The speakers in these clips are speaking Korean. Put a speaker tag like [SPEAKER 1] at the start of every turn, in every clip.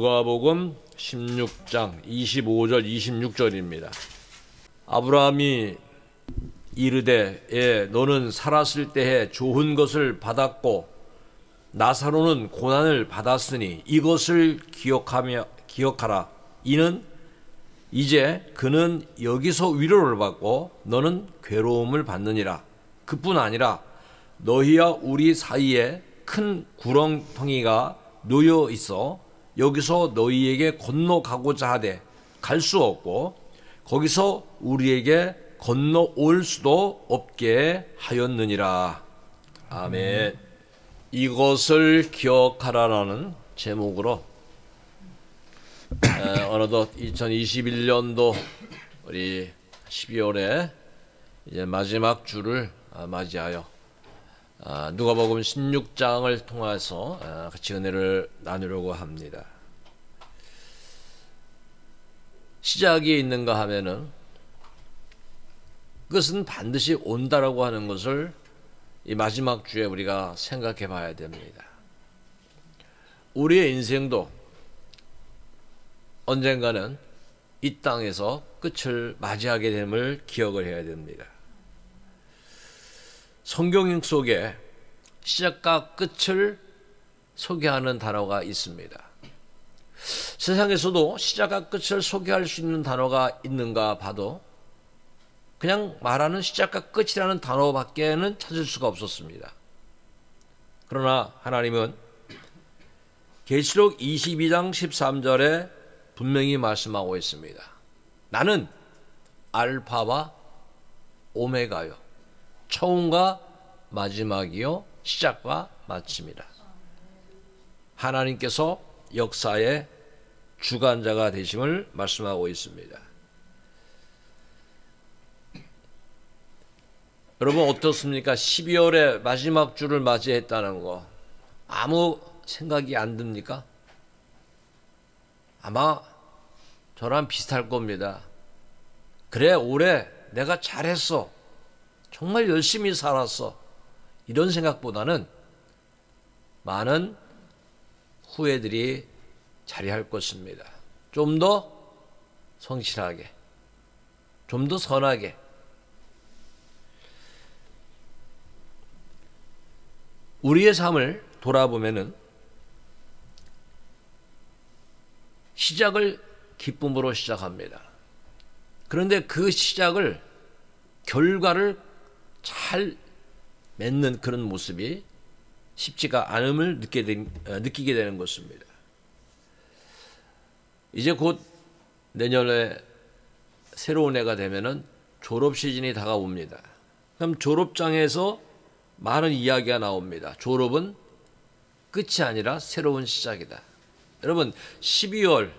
[SPEAKER 1] 누가복음 16장 25절 26절입니다. 아브라함이 이르되 너는 살았을 때에 좋은 것을 받았고 나사로는 고난을 받았으니 이것을 기억하라. 이는 이제 그는 여기서 위로를 받고 너는 괴로움을 받느니라. 그뿐 아니라 너희와 우리 사이에 큰 구렁텅이가 놓여 있어 여기서 너희에게 건너가고자 하되 갈 수 없고 거기서 우리에게 건너올 수도 없게 하였느니라. 아멘. 이것을 기억하라라는 제목으로 어느덧 2021년도 우리 12월에 이제 마지막 주를 맞이하여 누가복음 16장을 통해서 같이 은혜를 나누려고 합니다. 시작이 있는가 하면은 그것은 반드시 온다라고 하는 것을 이 마지막 주에 우리가 생각해 봐야 됩니다. 우리의 인생도 언젠가는 이 땅에서 끝을 맞이하게 됨을 기억을 해야 됩니다. 성경 속에 시작과 끝을 소개하는 단어가 있습니다. 세상에서도 시작과 끝을 소개할 수 있는 단어가 있는가 봐도 그냥 말하는 시작과 끝이라는 단어밖에는 찾을 수가 없었습니다. 그러나 하나님은 계시록 22장 13절에 분명히 말씀하고 있습니다. 나는 알파와 오메가요. 처음과 마지막이요 시작과 마침이라. 하나님께서 역사의 주관자가 되심을 말씀하고 있습니다. 여러분 어떻습니까? 12월의 마지막 주를 맞이했다는 거 아무 생각이 안 듭니까? 아마 저랑 비슷할 겁니다. 그래 올해 내가 잘했어. 정말 열심히 살았어. 이런 생각보다는 많은 후회들이 자리할 것입니다. 좀 더 성실하게, 좀 더 선하게. 우리의 삶을 돌아보면은 시작을 기쁨으로 시작합니다. 그런데 그 시작을 결과를 잘 맺는 그런 모습이 쉽지가 않음을 느끼게 되는 것입니다. 이제 곧 내년에 새로운 해가 되면은 졸업 시즌이 다가옵니다. 그럼 졸업장에서 많은 이야기가 나옵니다. 졸업은 끝이 아니라 새로운 시작이다. 여러분 12월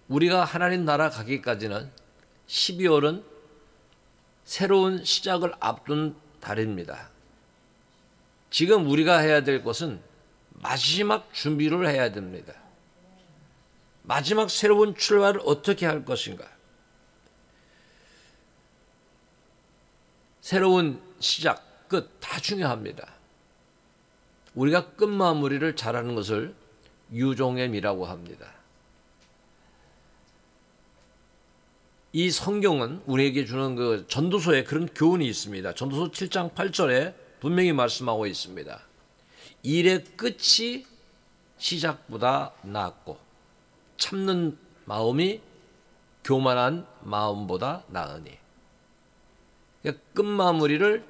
[SPEAKER 1] 우리가 하나님 나라 가기까지는 12월은 새로운 시작을 앞둔 달입니다. 지금 우리가 해야 될 것은 마지막 준비를 해야 됩니다. 마지막 새로운 출발을 어떻게 할 것인가? 새로운 시작, 끝 다 중요합니다. 우리가 끝마무리를 잘하는 것을 유종엠이라고 합니다. 이 성경은 우리에게 주는 그 전도서에 그런 교훈이 있습니다. 전도서 7장 8절에 분명히 말씀하고 있습니다. 일의 끝이 시작보다 낫고 참는 마음이 교만한 마음보다 나으니. 그러니까 끝마무리를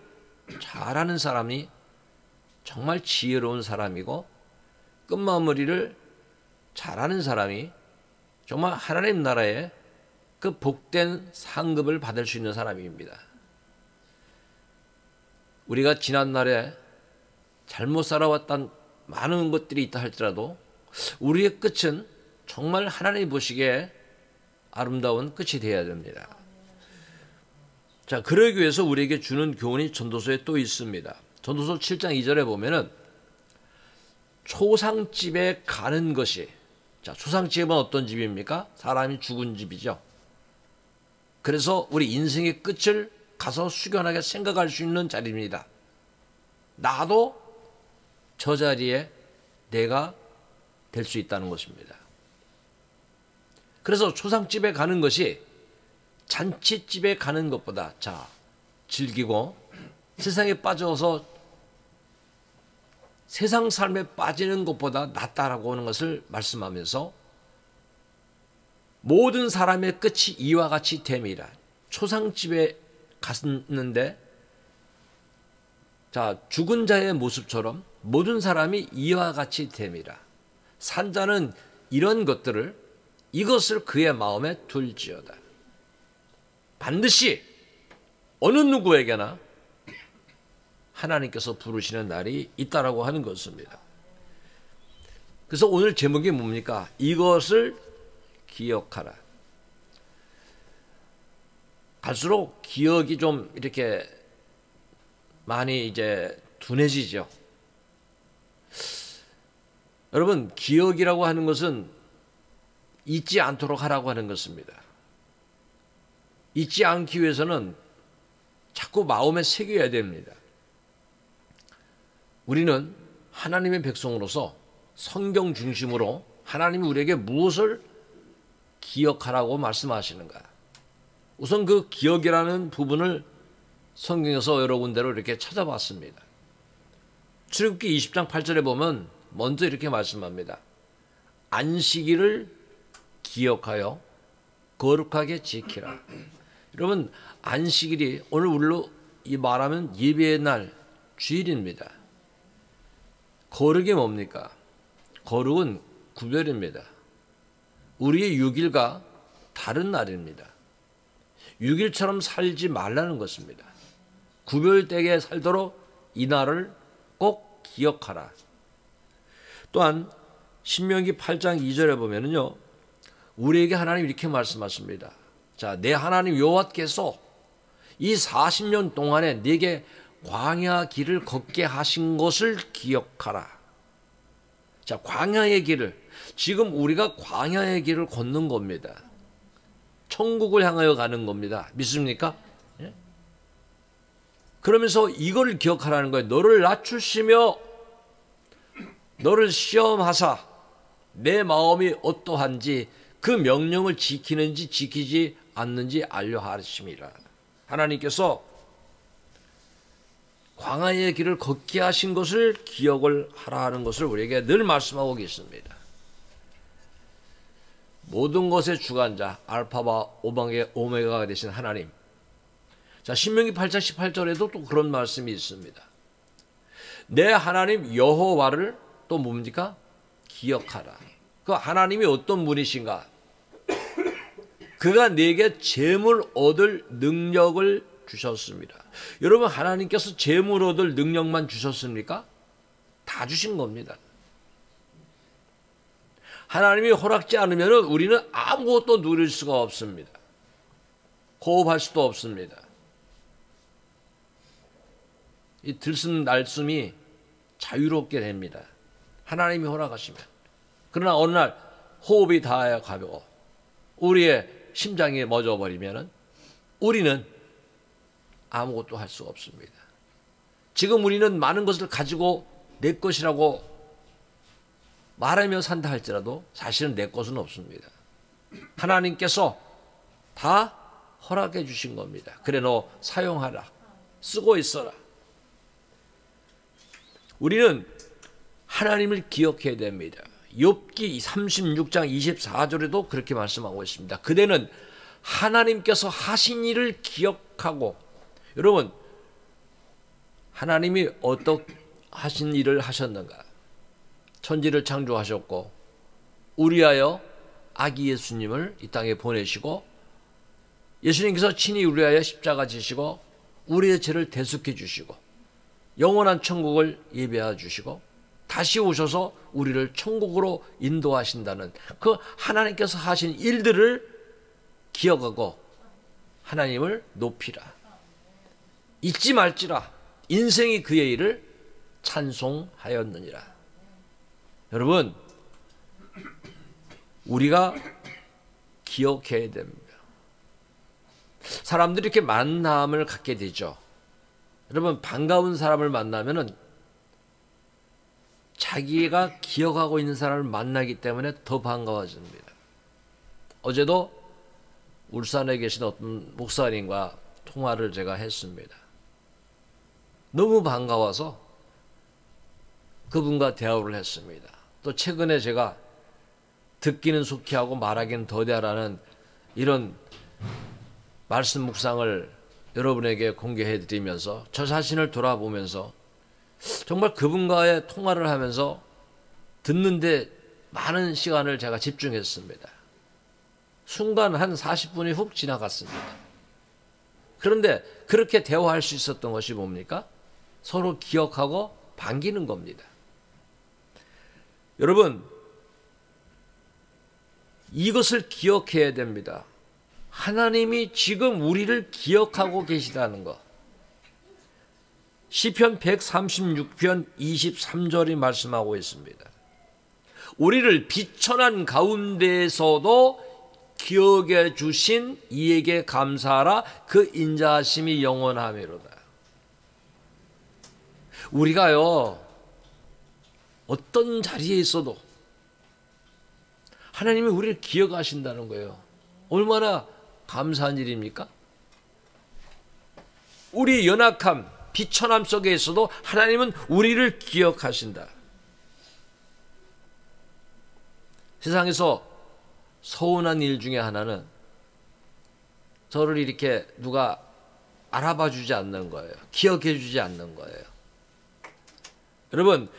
[SPEAKER 1] 잘하는 사람이 정말 지혜로운 사람이고 끝마무리를 잘하는 사람이 정말 하나님 나라에 그 복된 상급을 받을 수 있는 사람입니다. 우리가 지난날에 잘못 살아왔던 많은 것들이 있다 할지라도 우리의 끝은 정말 하나님이 보시기에 아름다운 끝이 되어야 됩니다. 자, 그러기 위해서 우리에게 주는 교훈이 전도서에 또 있습니다. 전도서 7장 2절에 보면은 초상집에 가는 것이, 자, 초상집은 어떤 집입니까? 사람이 죽은 집이죠. 그래서 우리 인생의 끝을 가서 숙연하게 생각할 수 있는 자리입니다. 나도 저 자리에 내가 될 수 있다는 것입니다. 그래서 초상집에 가는 것이 잔치집에 가는 것보다 즐기고 세상에 빠져서 세상 삶에 빠지는 것보다 낫다라고 하는 것을 말씀하면서 모든 사람의 끝이 이와 같이 됨이라. 초상집에 갔는데 죽은 자의 모습처럼 모든 사람이 이와 같이 됨이라. 산자는 이것을 그의 마음에 둘지어다. 반드시 어느 누구에게나 하나님께서 부르시는 날이 있다라고 하는 것입니다. 그래서 오늘 제목이 뭡니까? 이것을 기억하라. 갈수록 기억이 좀 이렇게 많이 이제 둔해지죠. 여러분, 기억이라고 하는 것은 잊지 않도록 하라고 하는 것입니다. 잊지 않기 위해서는 자꾸 마음에 새겨야 됩니다. 우리는 하나님의 백성으로서 성경 중심으로 하나님이 우리에게 무엇을 기억하라고 말씀하시는가. 우선 그 기억이라는 부분을 성경에서 여러 군데로 이렇게 찾아봤습니다. 출애굽기 20장 8절에 보면 먼저 이렇게 말씀합니다. 안식일을 기억하여 거룩하게 지키라. 여러분, 안식일이 오늘 우리로 말하면 예배의 날, 주일입니다. 거룩이 뭡니까? 거룩은 구별입니다. 우리의 6일과 다른 날입니다. 6일처럼 살지 말라는 것입니다. 구별되게 살도록 이 날을 꼭 기억하라. 또한 신명기 8장 2절에 보면은요, 우리에게 하나님 이렇게 말씀하십니다. 내 하나님 여호와께서 이 40년 동안에 네게 광야 길을 걷게 하신 것을 기억하라. 광야의 길을, 지금 우리가 광야의 길을 걷는 겁니다. 천국을 향하여 가는 겁니다. 믿습니까? 예? 그러면서 이걸 기억하라는 거예요. 너를 낮추시며 너를 시험하사 내 마음이 어떠한지 그 명령을 지키는지 지키지 않는지 알려 하심이라. 하나님께서 광야의 길을 걷게 하신 것을 기억을 하라 하는 것을 우리에게 늘 말씀하고 계십니다. 모든 것의 주관자, 알파와 오메가가 되신 하나님. 신명기 8장 18절에도 또 그런 말씀이 있습니다. 내 하나님 여호와를 또 뭡니까? 기억하라. 그 하나님이 어떤 분이신가? 그가 내게 재물 얻을 능력을 주셨습니다. 여러분, 하나님께서 재물 얻을 능력만 주셨습니까? 다 주신 겁니다. 하나님이 허락지 않으면 우리는 아무것도 누릴 수가 없습니다. 호흡할 수도 없습니다. 이 들숨 날숨이 자유롭게 됩니다. 하나님이 허락하시면. 그러나 어느 날 호흡이 다 가고 우리의 심장이 멎어버리면 우리는 아무것도 할 수가 없습니다. 지금 우리는 많은 것을 가지고 내 것이라고 말하며 산다 할지라도 사실은 내 것은 없습니다. 하나님께서 다 허락해 주신 겁니다. 그래, 너 사용하라. 쓰고 있어라. 우리는 하나님을 기억해야 됩니다. 욥기 36장 24절에도 그렇게 말씀하고 있습니다. 그대는 하나님께서 하신 일을 기억하고, 여러분, 하나님이 어떻게 하신 일을 하셨는가? 천지를 창조하셨고 우리하여 아기 예수님을 이 땅에 보내시고 예수님께서 친히 우리하여 십자가 지시고 우리의 죄를 대속해 주시고 영원한 천국을 예비하여 주시고 다시 오셔서 우리를 천국으로 인도하신다는 그 하나님께서 하신 일들을 기억하고 하나님을 높이라. 잊지 말지라. 인생이 그의 일을 찬송하였느니라. 여러분, 우리가 기억해야 됩니다. 사람들이 이렇게 만남을 갖게 되죠. 여러분, 반가운 사람을 만나면은 자기가 기억하고 있는 사람을 만나기 때문에 더 반가워집니다. 어제도 울산에 계신 어떤 목사님과 통화를 제가 했습니다. 너무 반가워서 그분과 대화를 했습니다. 또 최근에 제가 듣기는 속히 하고 말하기는 더디하라는 이런 말씀 묵상을 여러분에게 공개해 드리면서 저 자신을 돌아보면서 정말 그분과의 통화를 하면서 듣는데 많은 시간을 제가 집중했습니다. 순간 한 40분이 훅 지나갔습니다. 그런데 그렇게 대화할 수 있었던 것이 뭡니까? 서로 기억하고 반기는 겁니다. 여러분, 이것을 기억해야 됩니다. 하나님이 지금 우리를 기억하고 계시다는 것. 시편 136편 23절이 말씀하고 있습니다. 우리를 비천한 가운데에서도 기억해 주신 이에게 감사하라. 그 인자하심이 영원하미로다. 우리가요, 어떤 자리에 있어도 하나님이 우리를 기억하신다는 거예요. 얼마나 감사한 일입니까? 우리 연약함, 비천함 속에 있어도 하나님은 우리를 기억하신다. 세상에서 서운한 일 중에 하나는 저를 이렇게 누가 알아봐 주지 않는 거예요. 기억해 주지 않는 거예요. 여러분,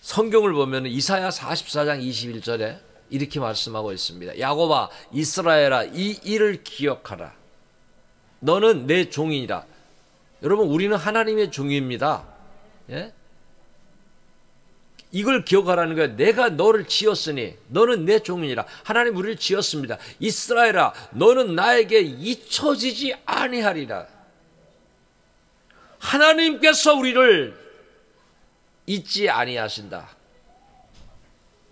[SPEAKER 1] 성경을 보면 이사야 44장 21절에 이렇게 말씀하고 있습니다. 야곱아, 이스라엘아, 이 일을 기억하라. 너는 내 종이라. 여러분, 우리는 하나님의 종입니다. 예? 이걸 기억하라는 거예요. 내가 너를 지었으니 너는 내 종이라. 하나님 우리를 지었습니다. 이스라엘아, 너는 나에게 잊혀지지 아니하리라. 하나님께서 우리를 잊지 아니하신다.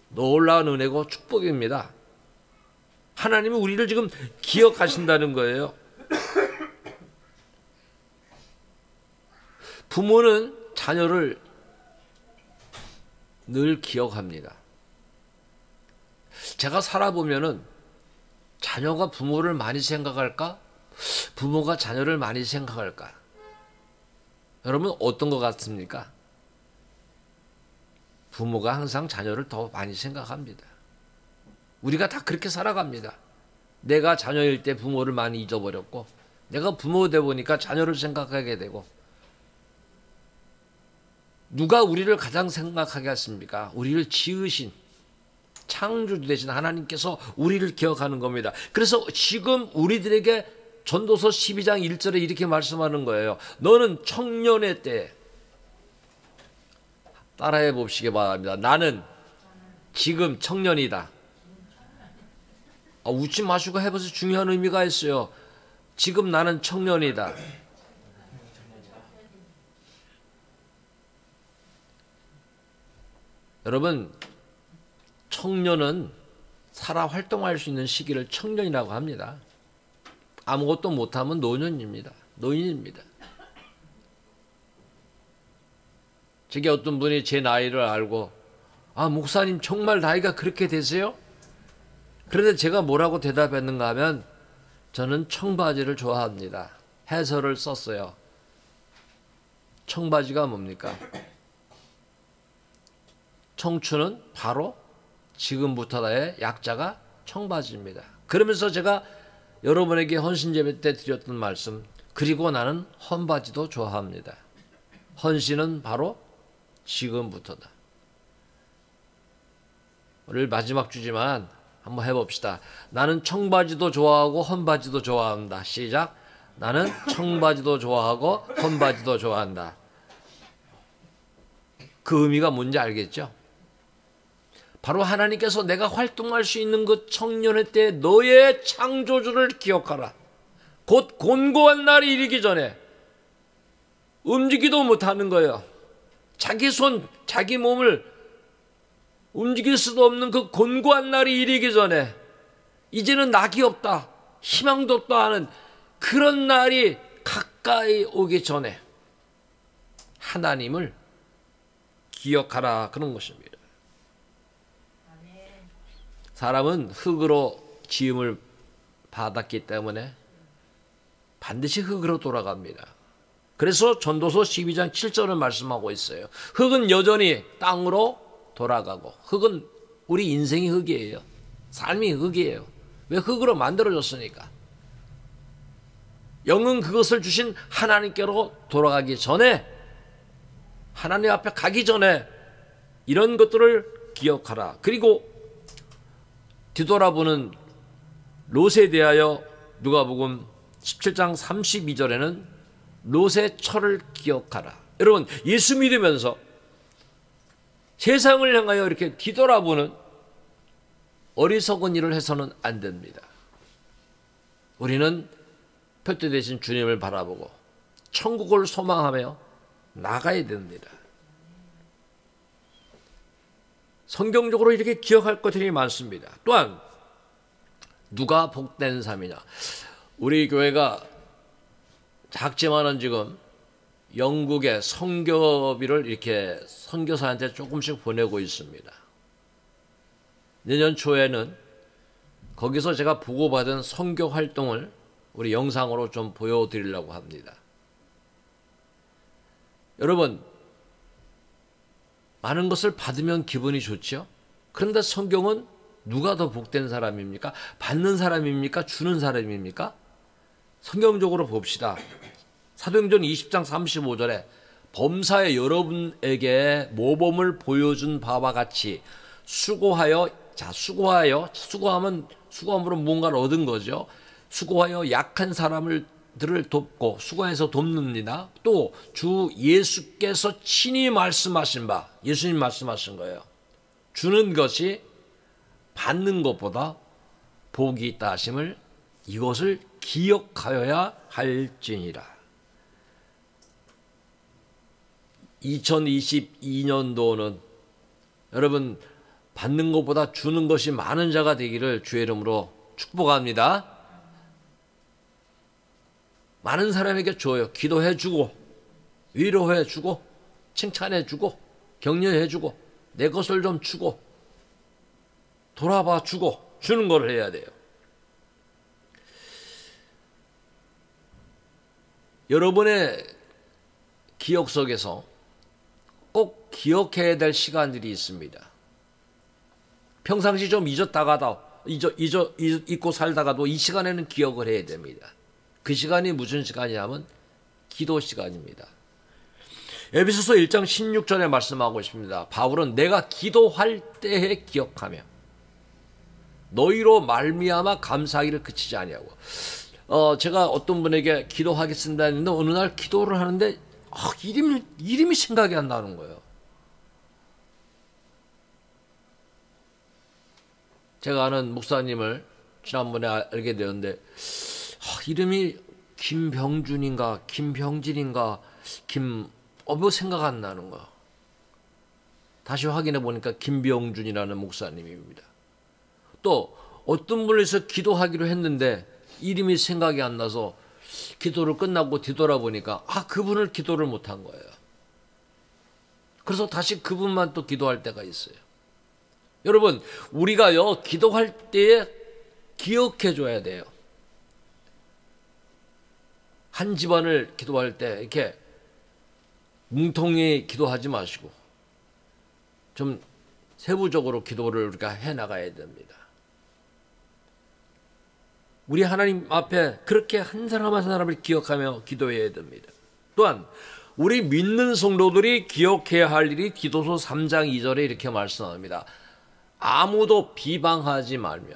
[SPEAKER 1] 놀라운 은혜고 축복입니다. 하나님은 우리를 지금 기억하신다는 거예요. 부모는 자녀를 늘 기억합니다. 제가 살아보면은 자녀가 부모를 많이 생각할까? 부모가 자녀를 많이 생각할까? 여러분, 어떤 것 같습니까? 부모가 항상 자녀를 더 많이 생각합니다. 우리가 다 그렇게 살아갑니다. 내가 자녀일 때 부모를 많이 잊어버렸고, 내가 부모 되다 보니까 자녀를 생각하게 되고, 누가 우리를 가장 생각하게 했습니까? 우리를 지으신 창조주 되신 하나님께서 우리를 기억하는 겁니다. 그래서 지금 우리들에게 전도서 12장 1절에 이렇게 말씀하는 거예요. 너는 청년의 때, 따라해 봅시기 바랍니다. 나는 지금 청년이다. 웃지 마시고 해봐서 중요한 의미가 있어요. 지금 나는 청년이다. 여러분, 청년은 살아 활동할 수 있는 시기를 청년이라고 합니다. 아무것도 못하면 노년입니다. 노인입니다. 제게 어떤 분이 제 나이를 알고, 목사님 정말 나이가 그렇게 되세요? 그런데 제가 뭐라고 대답했는가 하면, 저는 청바지를 좋아합니다. 해설을 썼어요. 청바지가 뭡니까? 청춘은 바로 지금부터다의 약자가 청바지입니다. 그러면서 제가 여러분에게 헌신예배 때 드렸던 말씀, 그리고 나는 헌바지도 좋아합니다. 헌신은 바로 지금부터다. 오늘 마지막 주지만 한번 해봅시다. 나는 청바지도 좋아하고 헌바지도 좋아한다. 시작. 나는 청바지도 좋아하고 헌바지도 좋아한다. 그 의미가 뭔지 알겠죠? 바로 하나님께서 내가 활동할 수 있는 그 청년의 때 너의 창조주를 기억하라. 곧 곤고한 날이 이르기 전에 움직이도 못하는 거예요. 자기 손, 자기 몸을 움직일 수도 없는 그 곤고한 날이 이르기 전에 이제는 낙이 없다, 희망도 없다 하는 그런 날이 가까이 오기 전에 하나님을 기억하라 그런 것입니다. 사람은 흙으로 지음을 받았기 때문에 반드시 흙으로 돌아갑니다. 그래서 전도서 12장 7절을 말씀하고 있어요. 흙은 여전히 땅으로 돌아가고, 흙은 우리 인생이 흙이에요. 삶이 흙이에요. 왜? 흙으로 만들어졌으니까. 영은 그것을 주신 하나님께로 돌아가기 전에, 하나님 앞에 가기 전에 이런 것들을 기억하라. 그리고 뒤돌아보는 롯에 대하여 누가복음 17장 32절에는 롯의 철을 기억하라. 여러분, 예수 믿으면서 세상을 향하여 이렇게 뒤돌아보는 어리석은 일을 해서는 안 됩니다. 우리는 표대 대신 주님을 바라보고 천국을 소망하며 나가야 됩니다. 성경적으로 이렇게 기억할 것들이 많습니다. 또한 누가 복된 삶이냐. 우리 교회가 작지만은 지금 영국에 선교비를 이렇게 선교사한테 조금씩 보내고 있습니다. 내년 초에는 거기서 제가 보고받은 선교 활동을 우리 영상으로 좀 보여드리려고 합니다. 여러분, 많은 것을 받으면 기분이 좋죠? 그런데 성경은 누가 더 복된 사람입니까? 받는 사람입니까? 주는 사람입니까? 성경적으로 봅시다. 사도행전 20장 35절에 범사에 여러분에게 모범을 보여준 바와 같이 수고하여, 수고함으로 무언가를 얻은 거죠. 수고하여 약한 사람들을 돕고, 수고해서 돕습니다. 또 주 예수께서 친히 말씀하신 바, 예수님 말씀하신 거예요. 주는 것이 받는 것보다 복이 있다 하심을 이것을 기억하여야 할지니라. 2022년도는 여러분, 받는 것보다 주는 것이 많은 자가 되기를 주의 이름으로 축복합니다. 많은 사람에게 줘요. 기도해주고, 위로해주고, 칭찬해주고, 격려해주고, 내 것을 좀 주고, 돌아봐주고, 주는 걸 해야 돼요. 여러분의 기억 속에서 꼭 기억해야 될 시간들이 있습니다. 평상시 좀 잊고 살다가도 이 시간에는 기억을 해야 됩니다. 그 시간이 무슨 시간이냐면 기도 시간입니다. 에베소서 1장 16절에 말씀하고 있습니다. 바울은 내가 기도할 때에 기억하며 너희로 말미암아 감사하기를 그치지 아니하고. 제가 어떤 분에게 기도하겠습니다 했는데 어느 날 기도를 하는데 이름이 생각이 안 나는 거예요. 제가 아는 목사님을 지난번에 알게 되었는데 이름이 김병준인가 김병진인가 뭐 생각 안 나는 거야. 다시 확인해 보니까 김병준이라는 목사님입니다. 또 어떤 분에서 기도하기로 했는데 이름이 생각이 안 나서 기도를 끝나고 뒤돌아보니까 그분을 기도를 못한 거예요. 그래서 다시 그분만 또 기도할 때가 있어요. 여러분, 우리가요 기도할 때에 기억해 줘야 돼요. 한 집안을 기도할 때 이렇게 뭉텅이 기도하지 마시고 좀 세부적으로 기도를 우리가 해나가야 됩니다. 우리 하나님 앞에 그렇게 한 사람 한 사람을 기억하며 기도해야 됩니다. 또한 우리 믿는 성도들이 기억해야 할 일이 디도서 3장 2절에 이렇게 말씀합니다. 아무도 비방하지 말며.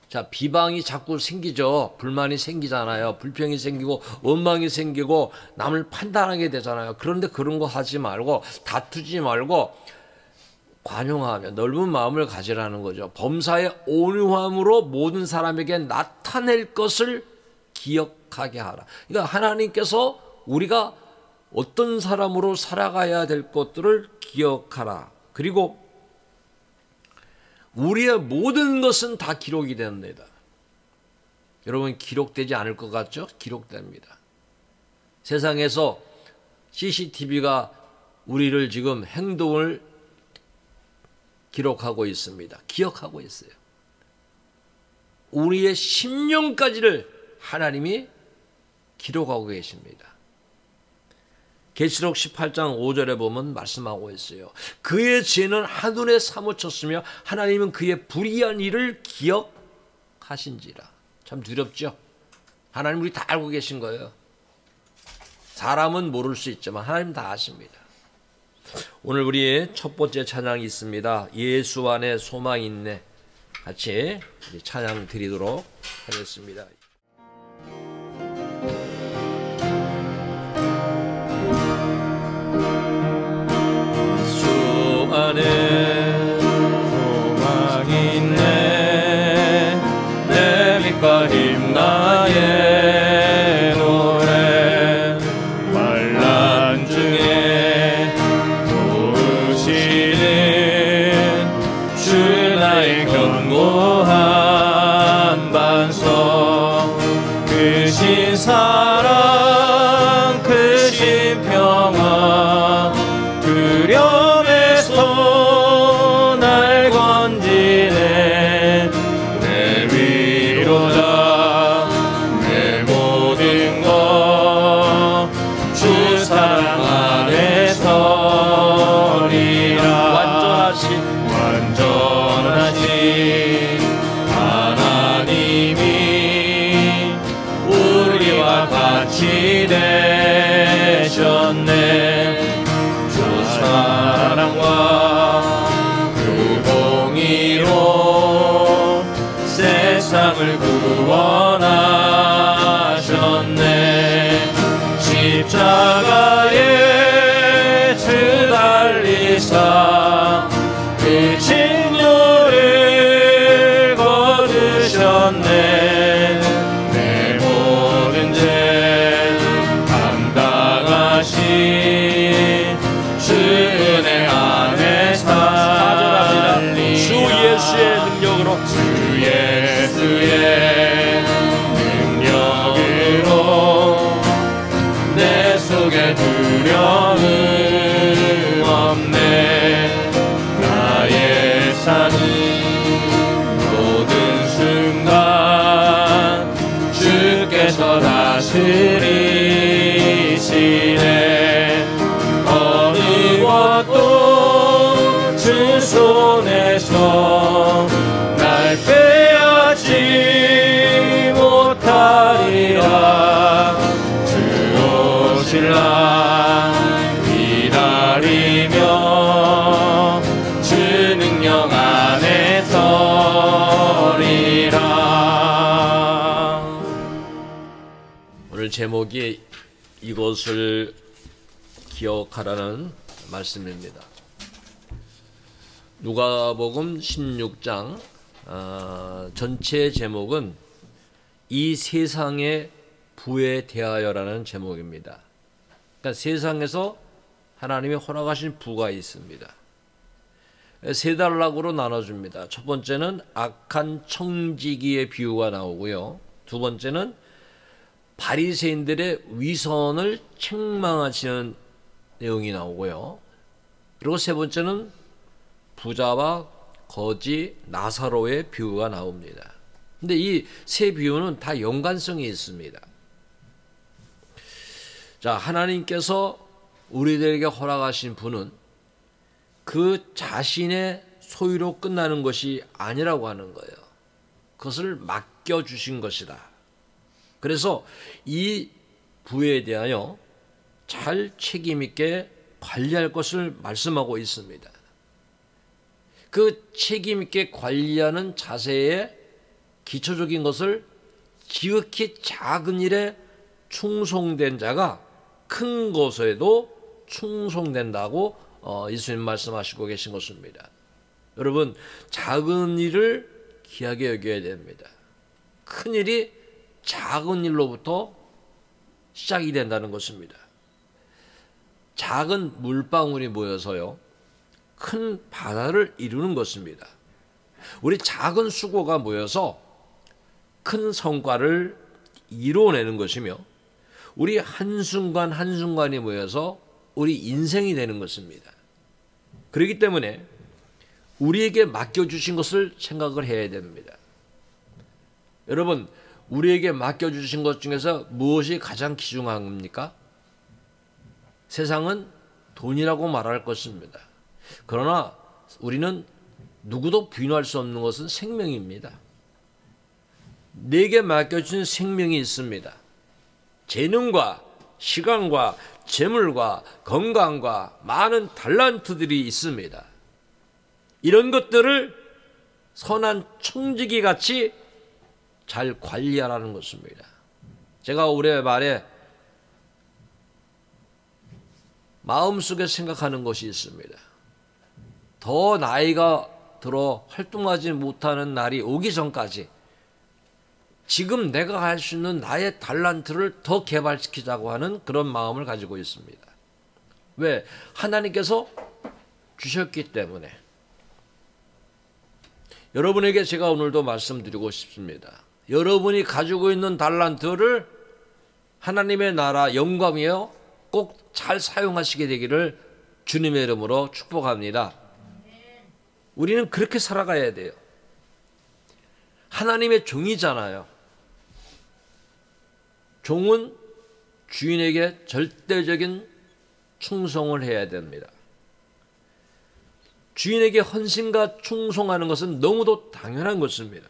[SPEAKER 1] 자, 비방이 자꾸 생기죠. 불만이 생기잖아요. 불평이 생기고 원망이 생기고 남을 판단하게 되잖아요. 그런데 그런 거 하지 말고 다투지 말고 관용하며 넓은 마음을 가지라는 거죠. 범사의 온유함으로 모든 사람에게 나타낼 것을 기억하게 하라. 그러니까 하나님께서 우리가 어떤 사람으로 살아가야 될 것들을 기억하라. 그리고 우리의 모든 것은 다 기록이 됩니다. 여러분, 기록되지 않을 것 같죠? 기록됩니다. 세상에서 CCTV가 우리를 지금 행동을 기록하고 있습니다. 기억하고 있어요. 우리의 심령까지를 하나님이 기록하고 계십니다. 계시록 18장 5절에 보면 말씀하고 있어요. 그의 죄는 한눈에 사무쳤으며 하나님은 그의 불의한 일을 기억하신지라. 참 두렵죠? 하나님 우리 다 알고 계신 거예요. 사람은 모를 수 있지만 하나님 다 아십니다. 오늘 우리의 첫 번째 찬양이 있습니다. 예수 안에 소망이 있네. 같이 찬양 드리도록 하겠습니다. 예수 안에 소망이 있네. 내 빛과 힘 나의 노래. 환난 중에 도우시는 주 나의 견고한 반석. 크신 사랑 크신 평화 두려움에서 날 건지네. 내 위로다 내 모든 것 주 사랑 안에 서리라. 완전하신 하나님이 우리와 같이 되셨네. 주 사랑과 그 공의로 세상을 구원하셨네. 십자가에 주 달리사 그 징조를 거두셨네. 내 모든 죄 감당하신 주 은혜 안에 살리라. 주 예수의 능력으로 주 예수의 능력으로 내 속에 두려움 없네. 나의 삶은 모든 순간 주께서 다스리시네. 어느 것도 주 손에서 날 빼앗지 못하리라. 주 오실 날 기다리며 주 능력 안에 서리라. 오늘 제목이 이것을 기억하라는 말씀입니다. 누가복음 16장 전체 제목은 이 세상의 부에 대하여라는 제목입니다. 그러니까 세상에서 하나님이 허락하신 부가 있습니다. 세 단락으로 나눠줍니다. 첫 번째는 악한 청지기의 비유가 나오고요. 두 번째는 바리새인들의 위선을 책망하시는 내용이 나오고요. 그리고 세 번째는 부자와 거지 나사로의 비유가 나옵니다. 근데 이 세 비유는 다 연관성이 있습니다. 자, 하나님께서 우리들에게 허락하신 부는 그 자신의 소유로 끝나는 것이 아니라고 하는 거예요. 그것을 맡겨주신 것이다. 그래서 이 부에 대하여 잘 책임있게 관리할 것을 말씀하고 있습니다. 그 책임있게 관리하는 자세의 기초적인 것을 지극히 작은 일에 충성된 자가 큰 것에도 충성된다고 예수님 말씀하시고 계신 것입니다. 여러분, 작은 일을 귀하게 여겨야 됩니다. 큰 일이 작은 일로부터 시작이 된다는 것입니다. 작은 물방울이 모여서요, 큰 바다를 이루는 것입니다. 우리 작은 수고가 모여서 큰 성과를 이루어내는 것이며, 우리 한순간 한순간이 모여서 우리 인생이 되는 것입니다. 그렇기 때문에 우리에게 맡겨주신 것을 생각을 해야 됩니다. 여러분, 우리에게 맡겨주신 것 중에서 무엇이 가장 귀중한 겁니까? 세상은 돈이라고 말할 것입니다. 그러나 우리는 누구도 부인할 수 없는 것은 생명입니다. 내게 맡겨진 생명이 있습니다. 재능과 시간과 재물과 건강과 많은 달란트들이 있습니다. 이런 것들을 선한 청지기 같이 잘 관리하라는 것입니다. 제가 올해 말에 마음속에 생각하는 것이 있습니다. 더 나이가 들어 활동하지 못하는 날이 오기 전까지 지금 내가 할 수 있는 나의 달란트를 더 개발시키자고 하는 그런 마음을 가지고 있습니다. 왜? 하나님께서 주셨기 때문에. 여러분에게 제가 오늘도 말씀드리고 싶습니다. 여러분이 가지고 있는 달란트를 하나님의 나라 영광이요 꼭 잘 사용하시게 되기를 주님의 이름으로 축복합니다. 우리는 그렇게 살아가야 돼요. 하나님의 종이잖아요. 종은 주인에게 절대적인 충성을 해야 됩니다. 주인에게 헌신과 충성하는 것은 너무도 당연한 것입니다.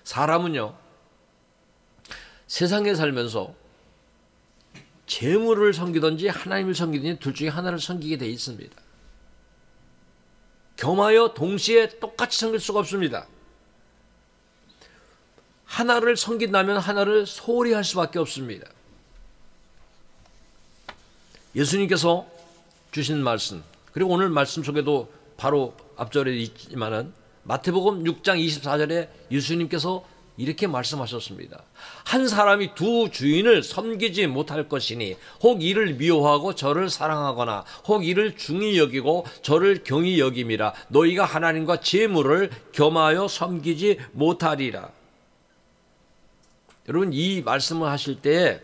[SPEAKER 1] 사람은요, 세상에 살면서 재물을 섬기든지 하나님을 섬기든지 둘 중에 하나를 섬기게 돼 있습니다. 겸하여 동시에 똑같이 섬길 수가 없습니다. 하나를 섬긴다면 하나를 소홀히 할 수밖에 없습니다. 예수님께서 주신 말씀, 그리고 오늘 말씀 속에도 바로 앞절에 있지만은 마태복음 6장 24절에 예수님께서 이렇게 말씀하셨습니다. 한 사람이 두 주인을 섬기지 못할 것이니 혹 이를 미워하고 저를 사랑하거나 혹 이를 중히 여기고 저를 경히 여김이라. 너희가 하나님과 재물을 겸하여 섬기지 못하리라. 여러분, 이 말씀을 하실 때에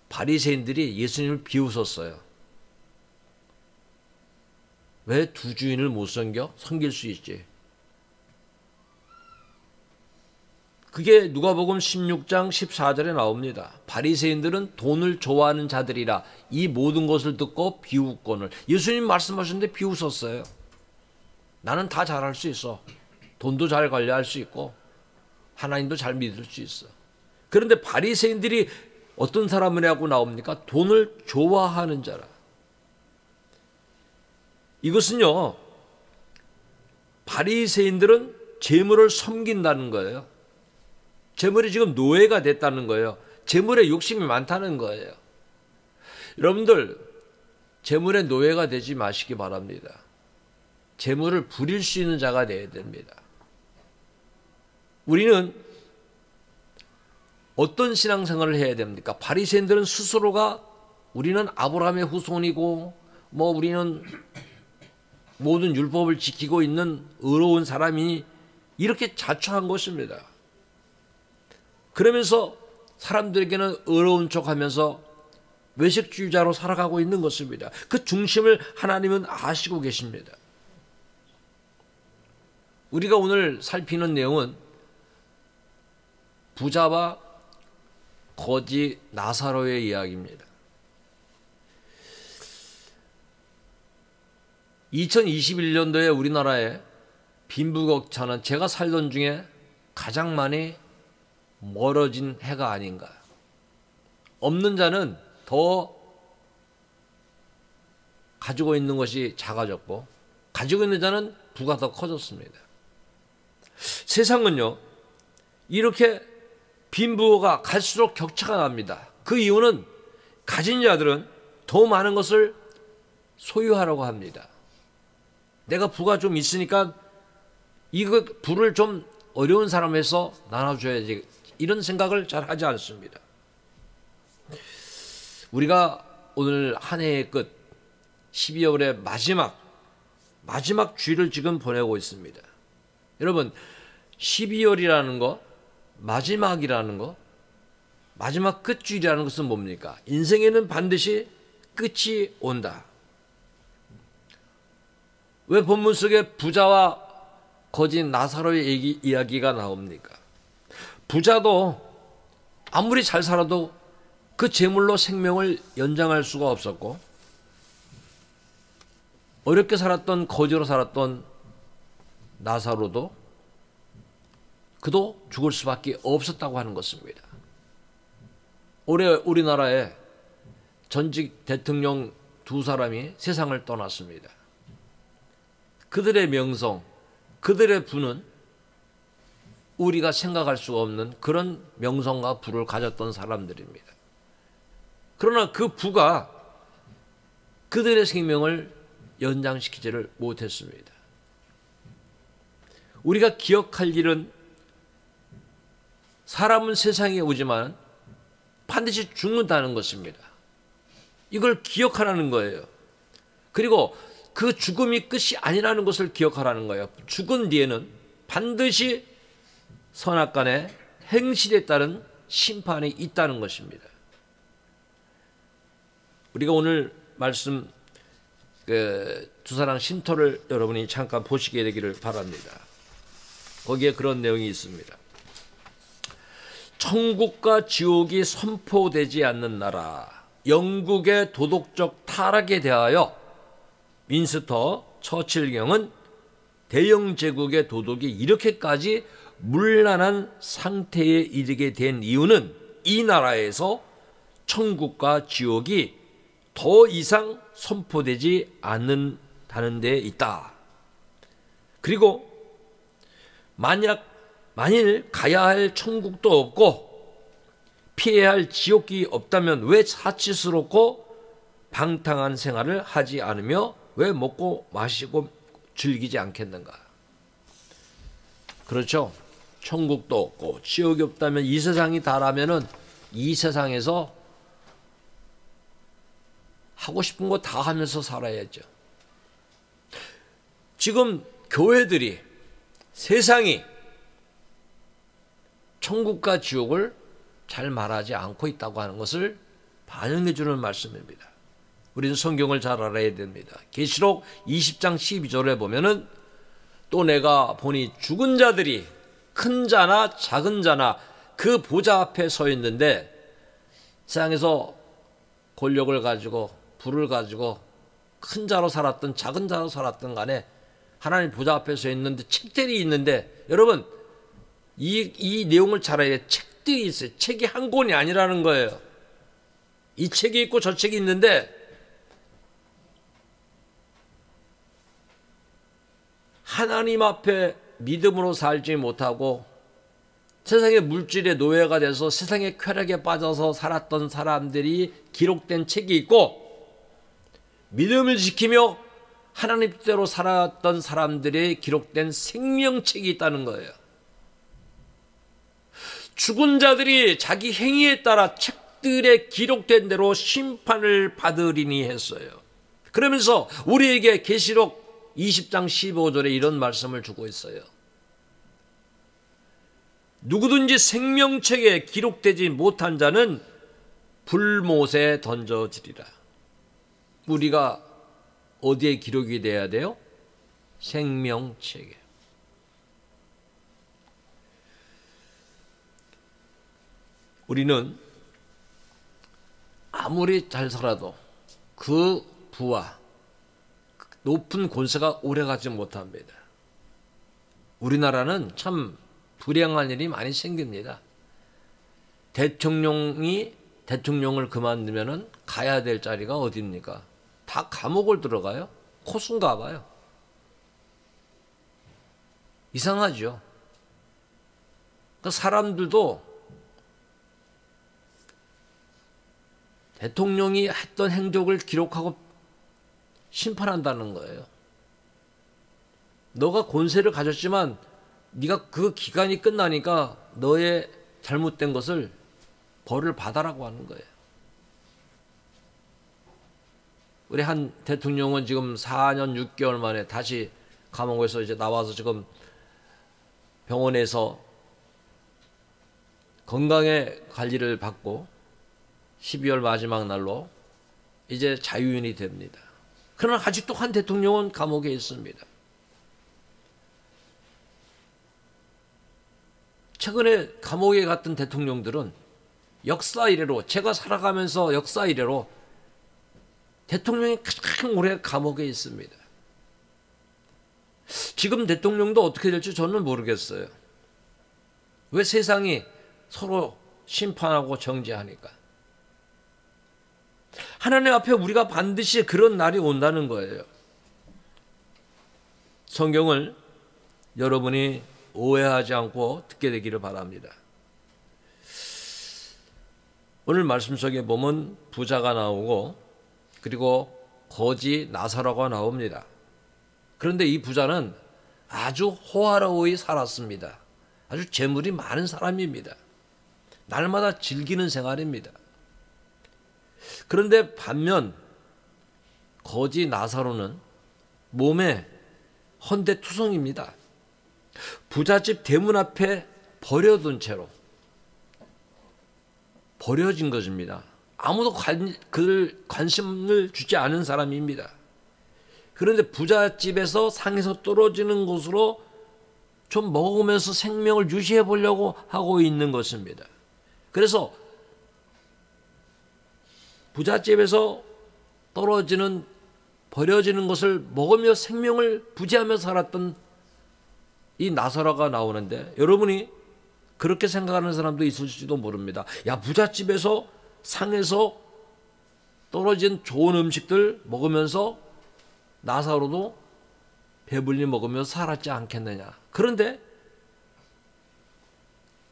[SPEAKER 1] 바리새인들이 예수님을 비웃었어요. 왜 두 주인을 못 섬겨? 섬길 수 있지. 그게 누가복음 16장 14절에 나옵니다. 바리새인들은 돈을 좋아하는 자들이라 이 모든 것을 듣고 비웃거늘. 예수님 말씀하셨는데 비웃었어요. 나는 다 잘할 수 있어. 돈도 잘 관리할 수 있고 하나님도 잘 믿을 수 있어. 그런데 바리새인들이 어떤 사람이라고 나옵니까? 돈을 좋아하는 자라. 이것은요, 바리새인들은 재물을 섬긴다는 거예요. 재물이 지금 노예가 됐다는 거예요. 재물에 욕심이 많다는 거예요. 여러분들, 재물의 노예가 되지 마시기 바랍니다. 재물을 부릴 수 있는 자가 되어야 됩니다. 우리는 어떤 신앙생활을 해야 됩니까? 바리새인들은 스스로가 우리는 아브라함의 후손이고 우리는 모든 율법을 지키고 있는 의로운 사람이 이렇게 자처한 것입니다. 그러면서 사람들에게는 의로운 척하면서 외식주의자로 살아가고 있는 것입니다. 그 중심을 하나님은 아시고 계십니다. 우리가 오늘 살피는 내용은 부자와 거지 나사로의 이야기입니다. 2021년도에 우리나라에 빈부격차는 제가 살던 중에 가장 많이 멀어진 해가 아닌가. 없는 자는 더 가지고 있는 것이 작아졌고 가지고 있는 자는 부가 더 커졌습니다. 세상은요, 이렇게 빈부가 갈수록 격차가 납니다. 그 이유는 가진 자들은 더 많은 것을 소유하려고 합니다. 내가 부가 좀 있으니까 이거 부를 좀 어려운 사람에서 나눠줘야지, 이런 생각을 잘 하지 않습니다. 우리가 오늘 한 해의 끝 12월의 마지막 주일을 지금 보내고 있습니다. 여러분, 12월이라는 거, 마지막이라는 거, 마지막 끝줄이라는 것은 뭡니까? 인생에는 반드시 끝이 온다. 왜 본문 속에 부자와 거진 나사로의 이야기가 나옵니까? 부자도 아무리 잘 살아도 그 재물로 생명을 연장할 수가 없었고, 어렵게 살았던, 거지로 살았던 나사로도 그도 죽을 수밖에 없었다고 하는 것입니다. 올해 우리나라에 전직 대통령 두 사람이 세상을 떠났습니다. 그들의 명성, 그들의 부는 우리가 생각할 수 없는 그런 명성과 부를 가졌던 사람들입니다. 그러나 그 부가 그들의 생명을 연장시키지를 못했습니다. 우리가 기억할 일은 사람은 세상에 오지만 반드시 죽는다는 것입니다. 이걸 기억하라는 거예요. 그리고 그 죽음이 끝이 아니라는 것을 기억하라는 거예요. 죽은 뒤에는 반드시 선악간의 행실에 따른 심판이 있다는 것입니다. 우리가 오늘 말씀 두사랑 쉼터를 여러분이 잠깐 보시게 되기를 바랍니다. 거기에 그런 내용이 있습니다. 천국과 지옥이 선포되지 않는 나라, 영국의 도덕적 타락에 대하여 윈스터 처칠경은 대영 제국의 도덕이 이렇게까지 문란한 상태에 이르게 된 이유는 이 나라에서 천국과 지옥이 더 이상 선포되지 않는다는 데 있다. 그리고 만일 가야 할 천국도 없고 피해야 할 지옥이 없다면 왜 사치스럽고 방탕한 생활을 하지 않으며 왜 먹고 마시고 즐기지 않겠는가? 그렇죠. 천국도 없고 지옥이 없다면 이 세상이 다라면은 이 세상에서 하고 싶은 거 다 하면서 살아야죠. 지금 교회들이, 세상이 천국과 지옥을 잘 말하지 않고 있다고 하는 것을 반영해 주는 말씀입니다. 우리는 성경을 잘 알아야 됩니다. 계시록 20장 12절에 보면은 또 내가 보니 죽은 자들이 큰 자나 작은 자나 그 보좌 앞에 서 있는데, 세상에서 권력을 가지고 부를 가지고 큰 자로 살았던 작은 자로 살았던 간에 하나님 보좌 앞에 서 있는데 책들이 있는데, 여러분 이 내용을 잘 알아야 돼요. 책들이 있어요. 책이 한 권이 아니라는 거예요. 이 책이 있고 저 책이 있는데 하나님 앞에 믿음으로 살지 못하고 세상의 물질의 노예가 돼서 세상의 쾌락에 빠져서 살았던 사람들이 기록된 책이 있고, 믿음을 지키며 하나님 뜻대로 살았던 사람들이 기록된 생명책이 있다는 거예요. 죽은 자들이 자기 행위에 따라 책들에 기록된 대로 심판을 받으리니 했어요. 그러면서 우리에게 계시록 20장 15절에 이런 말씀을 주고 있어요. 누구든지 생명책에 기록되지 못한 자는 불못에 던져지리라. 우리가 어디에 기록이 돼야 돼요? 생명책에. 우리는 아무리 잘 살아도 그 부와 높은 권세가 오래가지 못합니다. 우리나라는 참 불행한 일이 많이 생깁니다. 대통령이 대통령을 그만두면은 가야 될 자리가 어디입니까? 다 감옥을 들어가요. 코순가 봐요. 이상하죠. 그러니까 사람들도 대통령이 했던 행적을 기록하고 심판한다는 거예요. 너가 권세를 가졌지만 네가 그 기간이 끝나니까 너의 잘못된 것을 벌을 받아라고 하는 거예요. 우리 한 대통령은 지금 4년 6개월 만에 다시 감옥에서 이제 나와서 지금 병원에서 건강의 관리를 받고 12월 마지막 날로 이제 자유인이 됩니다. 그러나 아직도 한 대통령은 감옥에 있습니다. 최근에 감옥에 갔던 대통령들은 역사 이래로, 제가 살아가면서 역사 이래로 대통령이 가장 오래 감옥에 있습니다. 지금 대통령도 어떻게 될지 저는 모르겠어요. 왜 세상이 서로 심판하고 정죄하니까. 하나님 앞에 우리가 반드시 그런 날이 온다는 거예요. 성경을 여러분이 오해하지 않고 듣게 되기를 바랍니다. 오늘 말씀 속에 보면 부자가 나오고 그리고 거지 나사로가 나옵니다. 그런데 이 부자는 아주 호화로이 살았습니다. 아주 재물이 많은 사람입니다. 날마다 즐기는 생활입니다. 그런데 반면 거지 나사로는 몸에 헌데투성입니다. 부잣집 대문 앞에 버려둔 채로 버려진 것입니다. 아무도 그를 관심을 주지 않은 사람입니다. 그런데 부잣집에서 상에서 떨어지는 곳으로 좀 먹으면서 생명을 유지해 보려고 하고 있는 것입니다. 그래서 부잣집에서 떨어지는 버려지는 것을 먹으며 생명을 부지하며 살았던 이 나사로가 나오는데, 여러분이 그렇게 생각하는 사람도 있을지도 모릅니다. 야, 부잣집에서 상에서 떨어진 좋은 음식들 먹으면서 나사로도 배불리 먹으면서 살았지 않겠느냐. 그런데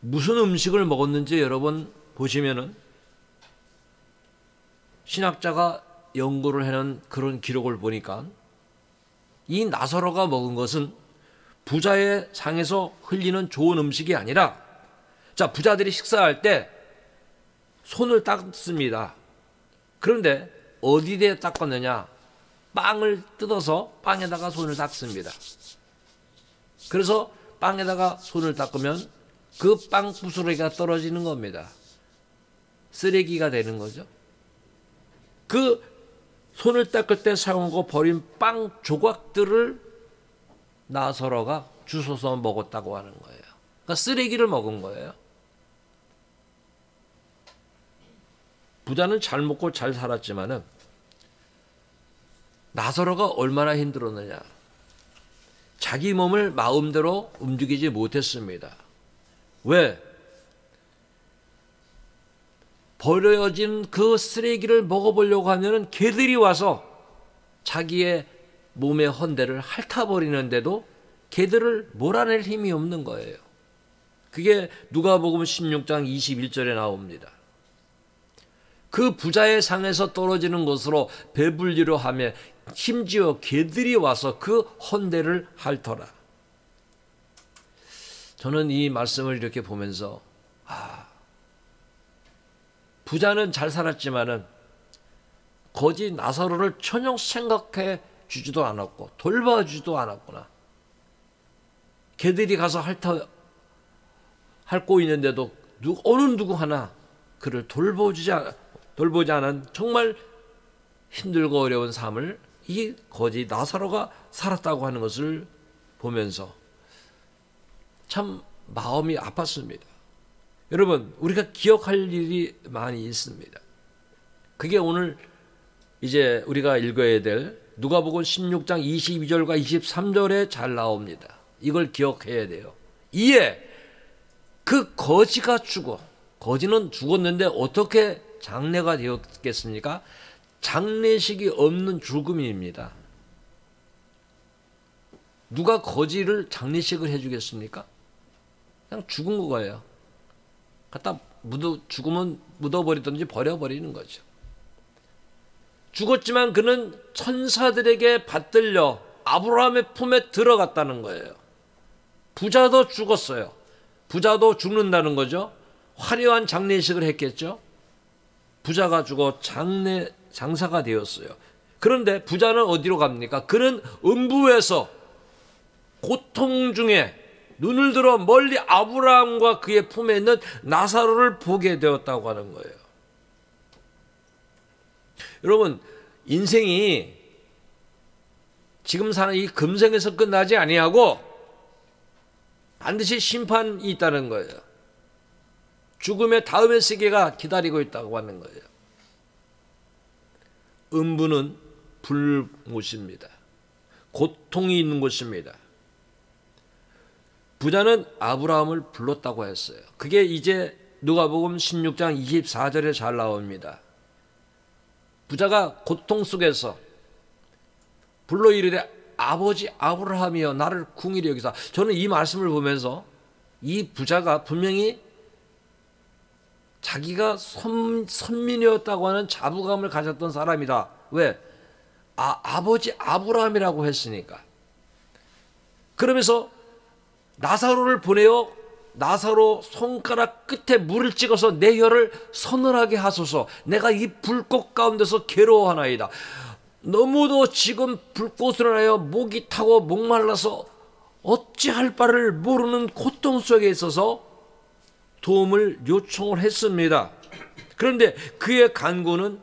[SPEAKER 1] 무슨 음식을 먹었는지 여러분 보시면은 신학자가 연구를 해놓은 그런 기록을 보니까 이 나사로가 먹은 것은 부자의 상에서 흘리는 좋은 음식이 아니라, 자, 부자들이 식사할 때 손을 닦습니다. 그런데 어디에 닦았느냐? 빵을 뜯어서 빵에다가 손을 닦습니다. 그래서 빵에다가 손을 닦으면 그 빵 부스러기가 떨어지는 겁니다. 쓰레기가 되는 거죠. 그 손을 닦을 때 사용하고 버린 빵 조각들을 나사로가 주워서 먹었다고 하는 거예요. 그러니까 쓰레기를 먹은 거예요. 부자는 잘 먹고 잘 살았지만은 나사로가 얼마나 힘들었느냐. 자기 몸을 마음대로 움직이지 못했습니다. 왜? 버려진 그 쓰레기를 먹어보려고 하면은 개들이 와서 자기의 몸의 헌대를 핥아버리는데도 개들을 몰아낼 힘이 없는 거예요. 그게 누가복음 16장 21절에 나옵니다. 그 부자의 상에서 떨어지는 것으로 배불리려 하며 심지어 개들이 와서 그 헌대를 핥더라. 저는 이 말씀을 이렇게 보면서 부자는 잘 살았지만은 거지 나사로를 전혀 생각해 주지도 않았고 돌봐주지도 않았구나. 개들이 가서 핥고 있는데도 어느 누구 하나 그를 돌보지 않은 정말 힘들고 어려운 삶을 이 거지 나사로가 살았다고 하는 것을 보면서 참 마음이 아팠습니다. 여러분, 우리가 기억할 일이 많이 있습니다. 그게 오늘 이제 우리가 읽어야 될 누가복음 16장 22절과 23절에 잘 나옵니다. 이걸 기억해야 돼요. 이에 그 거지가 거지는 죽었는데 어떻게 장례가 되었겠습니까? 장례식이 없는 죽음입니다. 누가 거지를 장례식을 해주겠습니까? 그냥 죽은 거예요. 갖다 죽으면 묻어버리든지 버려버리는 거죠. 죽었지만 그는 천사들에게 받들려 아브라함의 품에 들어갔다는 거예요. 부자도 죽었어요. 부자도 죽는다는 거죠. 화려한 장례식을 했겠죠. 부자가 죽어 장사가 되었어요. 그런데 부자는 어디로 갑니까? 그는 음부에서 고통 중에 눈을 들어 멀리 아브라함과 그의 품에 있는 나사로를 보게 되었다고 하는 거예요. 여러분, 인생이 지금 사는 이 금생에서 끝나지 아니하고 반드시 심판이 있다는 거예요. 죽음의 다음의 세계가 기다리고 있다고 하는 거예요. 음부는 불못입니다. 고통이 있는 곳입니다. 부자는 아브라함을 불렀다고 했어요. 그게 이제 누가복음 16장 24절에 잘 나옵니다. 부자가 고통 속에서 불러 이르되 아버지 아브라함이여 나를 궁일히 여기사. 저는 이 말씀을 보면서 이 부자가 분명히 자기가 선민이었다고 하는 자부감을 가졌던 사람이다. 왜? 아버지 아브라함이라고 했으니까. 그러면서 나사로를 보내어 나사로 손가락 끝에 물을 찍어서 내 혀를 서늘하게 하소서. 내가 이 불꽃 가운데서 괴로워하나이다. 너무도 지금 불꽃으로 인하여 목이 타고 목말라서 어찌할 바를 모르는 고통 속에 있어서 도움을 요청을 했습니다. 그런데 그의 간구는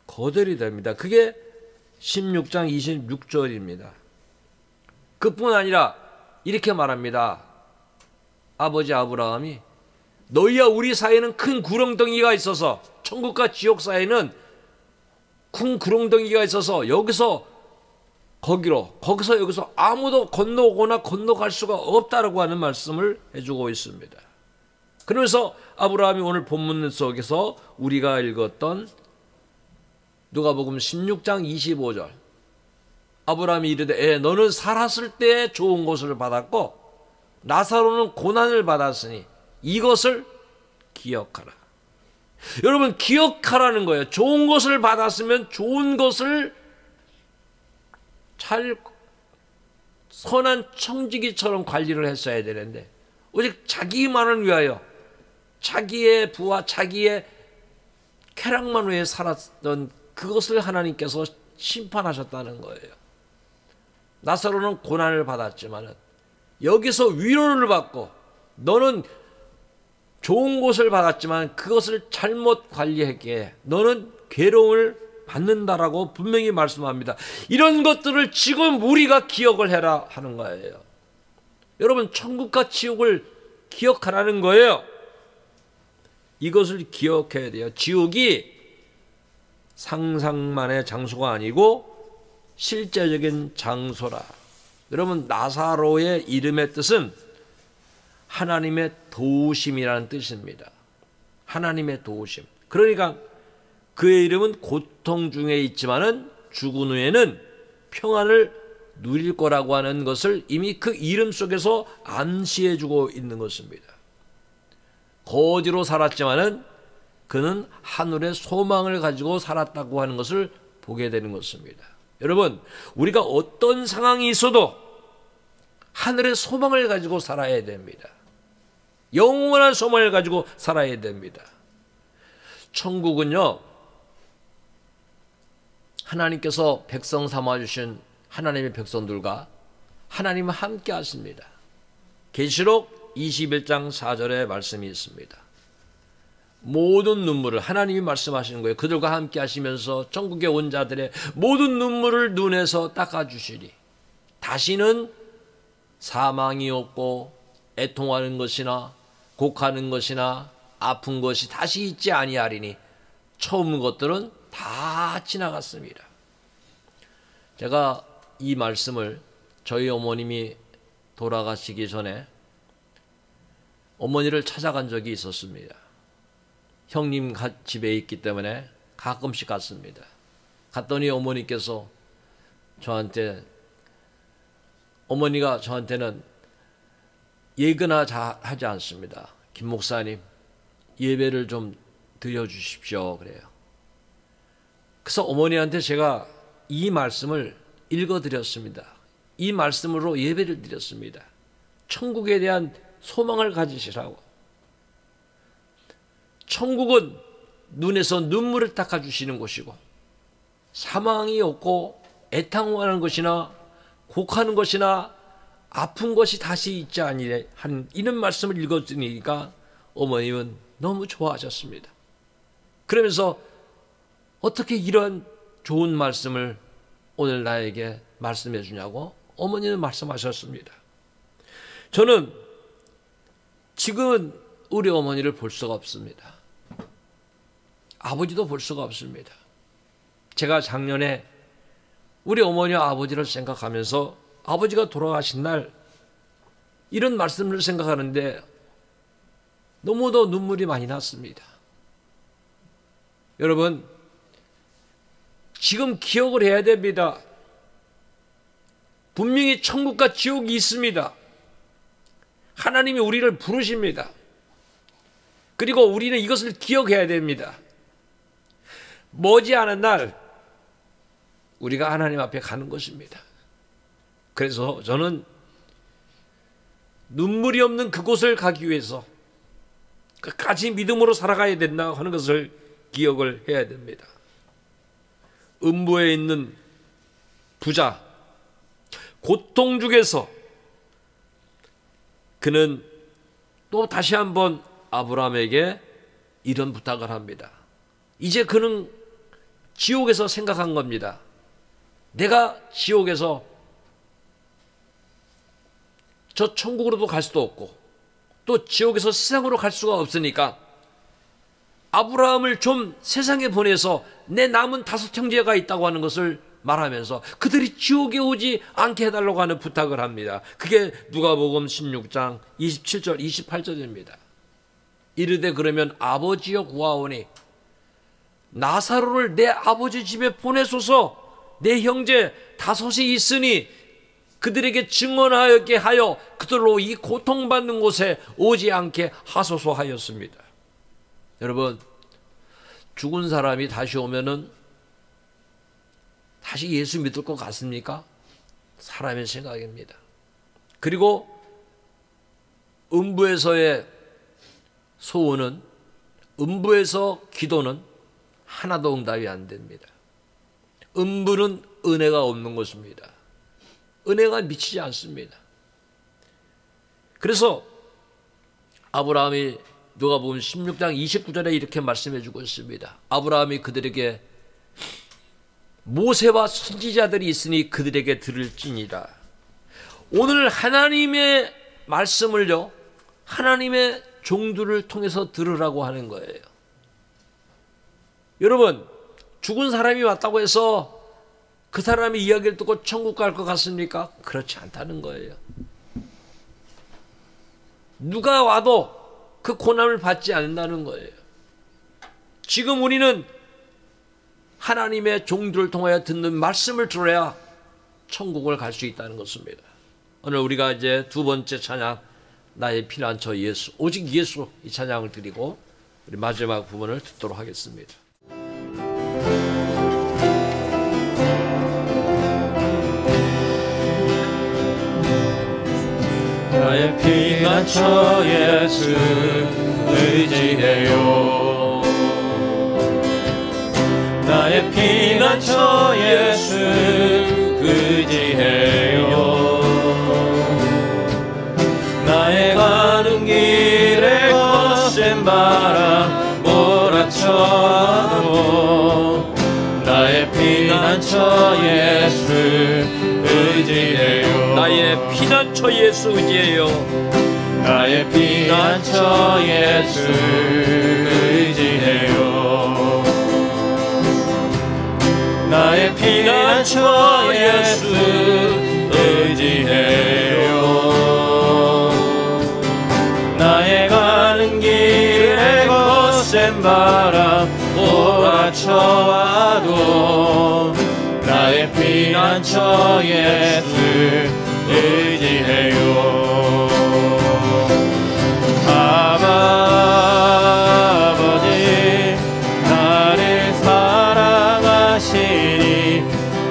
[SPEAKER 1] 거절이 됩니다. 그게 16장 26절입니다. 그뿐 아니라 이렇게 말합니다. 아버지 아브라함이 너희와 우리 사이에는 큰 구렁덩이가 있어서, 천국과 지옥 사이에는 큰 구렁덩이가 있어서 여기서 거기서 여기서 아무도 건너오거나 건너갈 수가 없다라고 하는 말씀을 해주고 있습니다. 그러면서 아브라함이 오늘 본문 속에서 우리가 읽었던 누가복음 16장 25절, 아브라함이 이르되 너는 살았을 때 좋은 것을 받았고 나사로는 고난을 받았으니 이것을 기억하라. 여러분, 기억하라는 거예요. 좋은 것을 받았으면 좋은 것을 잘 선한 청지기처럼 관리를 했어야 되는데 오직 자기만을 위하여 자기의 부와 자기의 쾌락만 위해 살았던 그것을 하나님께서 심판하셨다는 거예요. 나사로는 고난을 받았지만 여기서 위로를 받고 너는 좋은 것을 받았지만 그것을 잘못 관리했기에 너는 괴로움을 받는다라고 분명히 말씀합니다. 이런 것들을 지금 우리가 기억을 해라 하는 거예요. 여러분, 천국과 지옥을 기억하라는 거예요. 이것을 기억해야 돼요. 지옥이 상상만의 장소가 아니고 실제적인 장소라. 여러분, 나사로의 이름의 뜻은 하나님의 도우심이라는 뜻입니다. 하나님의 도우심. 그러니까 그의 이름은 고통 중에 있지만은 죽은 후에는 평안을 누릴 거라고 하는 것을 이미 그 이름 속에서 암시해 주고 있는 것입니다. 거지로 살았지만은 그는 하늘의 소망을 가지고 살았다고 하는 것을 보게 되는 것입니다. 여러분, 우리가 어떤 상황이 있어도 하늘의 소망을 가지고 살아야 됩니다. 영원한 소망을 가지고 살아야 됩니다. 천국은요, 하나님께서 백성 삼아주신 하나님의 백성들과 하나님은 함께 하십니다. 계시록 21장 4절에 말씀이 있습니다. 모든 눈물을, 하나님이 말씀하시는 거예요. 그들과 함께 하시면서 천국에 온 자들의 모든 눈물을 눈에서 닦아주시리. 다시는 사망이 없고 애통하는 것이나 곡하는 것이나 아픈 것이 다시 있지 아니하리니 처음 것들은 다 지나갔습니다. 제가 이 말씀을 저희 어머님이 돌아가시기 전에 어머니를 찾아간 적이 있었습니다. 형님 집에 있기 때문에 가끔씩 갔습니다. 갔더니 어머니께서 저한테, 어머니가 저한테는 예그나 하지 않습니다. 김 목사님, 예배를 좀 드려주십시오 그래요. 그래서 어머니한테 제가 이 말씀을 읽어드렸습니다. 이 말씀으로 예배를 드렸습니다. 천국에 대한 소망을 가지시라고. 천국은 눈에서 눈물을 닦아주시는 곳이고 사망이 없고 애통하는 것이나 곡하는 것이나 아픈 것이 다시 있지 아니래 하는 이런 말씀을 읽어드리니까 어머님은 너무 좋아하셨습니다. 그러면서 어떻게 이런 좋은 말씀을 오늘 나에게 말씀해 주냐고 어머니는 말씀하셨습니다. 저는 지금은 우리 어머니를 볼 수가 없습니다. 아버지도 볼 수가 없습니다. 제가 작년에 우리 어머니와 아버지를 생각하면서 아버지가 돌아가신 날 이런 말씀을 생각하는데 너무도 눈물이 많이 났습니다. 여러분, 지금 기억을 해야 됩니다. 분명히 천국과 지옥이 있습니다. 하나님이 우리를 부르십니다. 그리고 우리는 이것을 기억해야 됩니다. 머지않은 날 우리가 하나님 앞에 가는 것입니다. 그래서 저는 눈물이 없는 그곳을 가기 위해서 끝까지 믿음으로 살아가야 된다 하는 것을 기억을 해야 됩니다. 음부에 있는 부자, 고통 중에서 그는 또 다시 한번 아브라함에게 이런 부탁을 합니다. 이제 그는 지옥에서 생각한 겁니다. 내가 지옥에서 저 천국으로도 갈 수도 없고 또 지옥에서 세상으로 갈 수가 없으니까 아브라함을 좀 세상에 보내서 내 남은 5 형제가 있다고 하는 것을 말하면서 그들이 지옥에 오지 않게 해달라고 하는 부탁을 합니다. 그게 누가복음 16장 27절 28절입니다. 이르되 그러면 아버지여 구하오니 나사로를 내 아버지 집에 보내소서. 내 형제 5이 있으니 그들에게 증언하게 하여 그들로 이 고통받는 곳에 오지 않게 하소서 하였습니다. 여러분, 죽은 사람이 다시 오면은 다시 예수 믿을 것 같습니까? 사람의 생각입니다. 그리고 음부에서의 소원은, 음부에서 기도는 하나도 응답이 안 됩니다. 음부는 은혜가 없는 것입니다. 은혜가 미치지 않습니다. 그래서 아브라함이 누가복음 16장 29절에 이렇게 말씀해 주고 있습니다. 아브라함이 그들에게 모세와 선지자들이 있으니 그들에게 들을지니라. 오늘 하나님의 말씀을요, 하나님의 종들을 통해서 들으라고 하는 거예요. 여러분, 죽은 사람이 왔다고 해서 그 사람의 이야기를 듣고 천국 갈 것 같습니까? 그렇지 않다는 거예요. 누가 와도 그 고난을 받지 않는다는 거예요. 지금 우리는 하나님의 종들을 통하여 듣는 말씀을 들어야 천국을 갈 수 있다는 것입니다. 오늘 우리가 이제 2번째 찬양, 나의 피난처 예수, 오직 예수, 이 찬양을 드리고 우리 마지막 부분을 듣도록 하겠습니다.
[SPEAKER 2] 나의 피난처 예수 의지해요. 나의 피난처 예수 의지해요. 나의 가는 길에 거센 바람 몰아쳐도 나의 피난처 예수 의지해요.
[SPEAKER 1] 나의 피난처 예수 의지해요.
[SPEAKER 2] 나의 피난처 예수 의지해요. 나의 피난처 예수 의지해요. 나의 가는 길에 거센 바람 몰아쳐와도 나의 피난처 예수 의지해요. 아버지, 나를 사랑하시니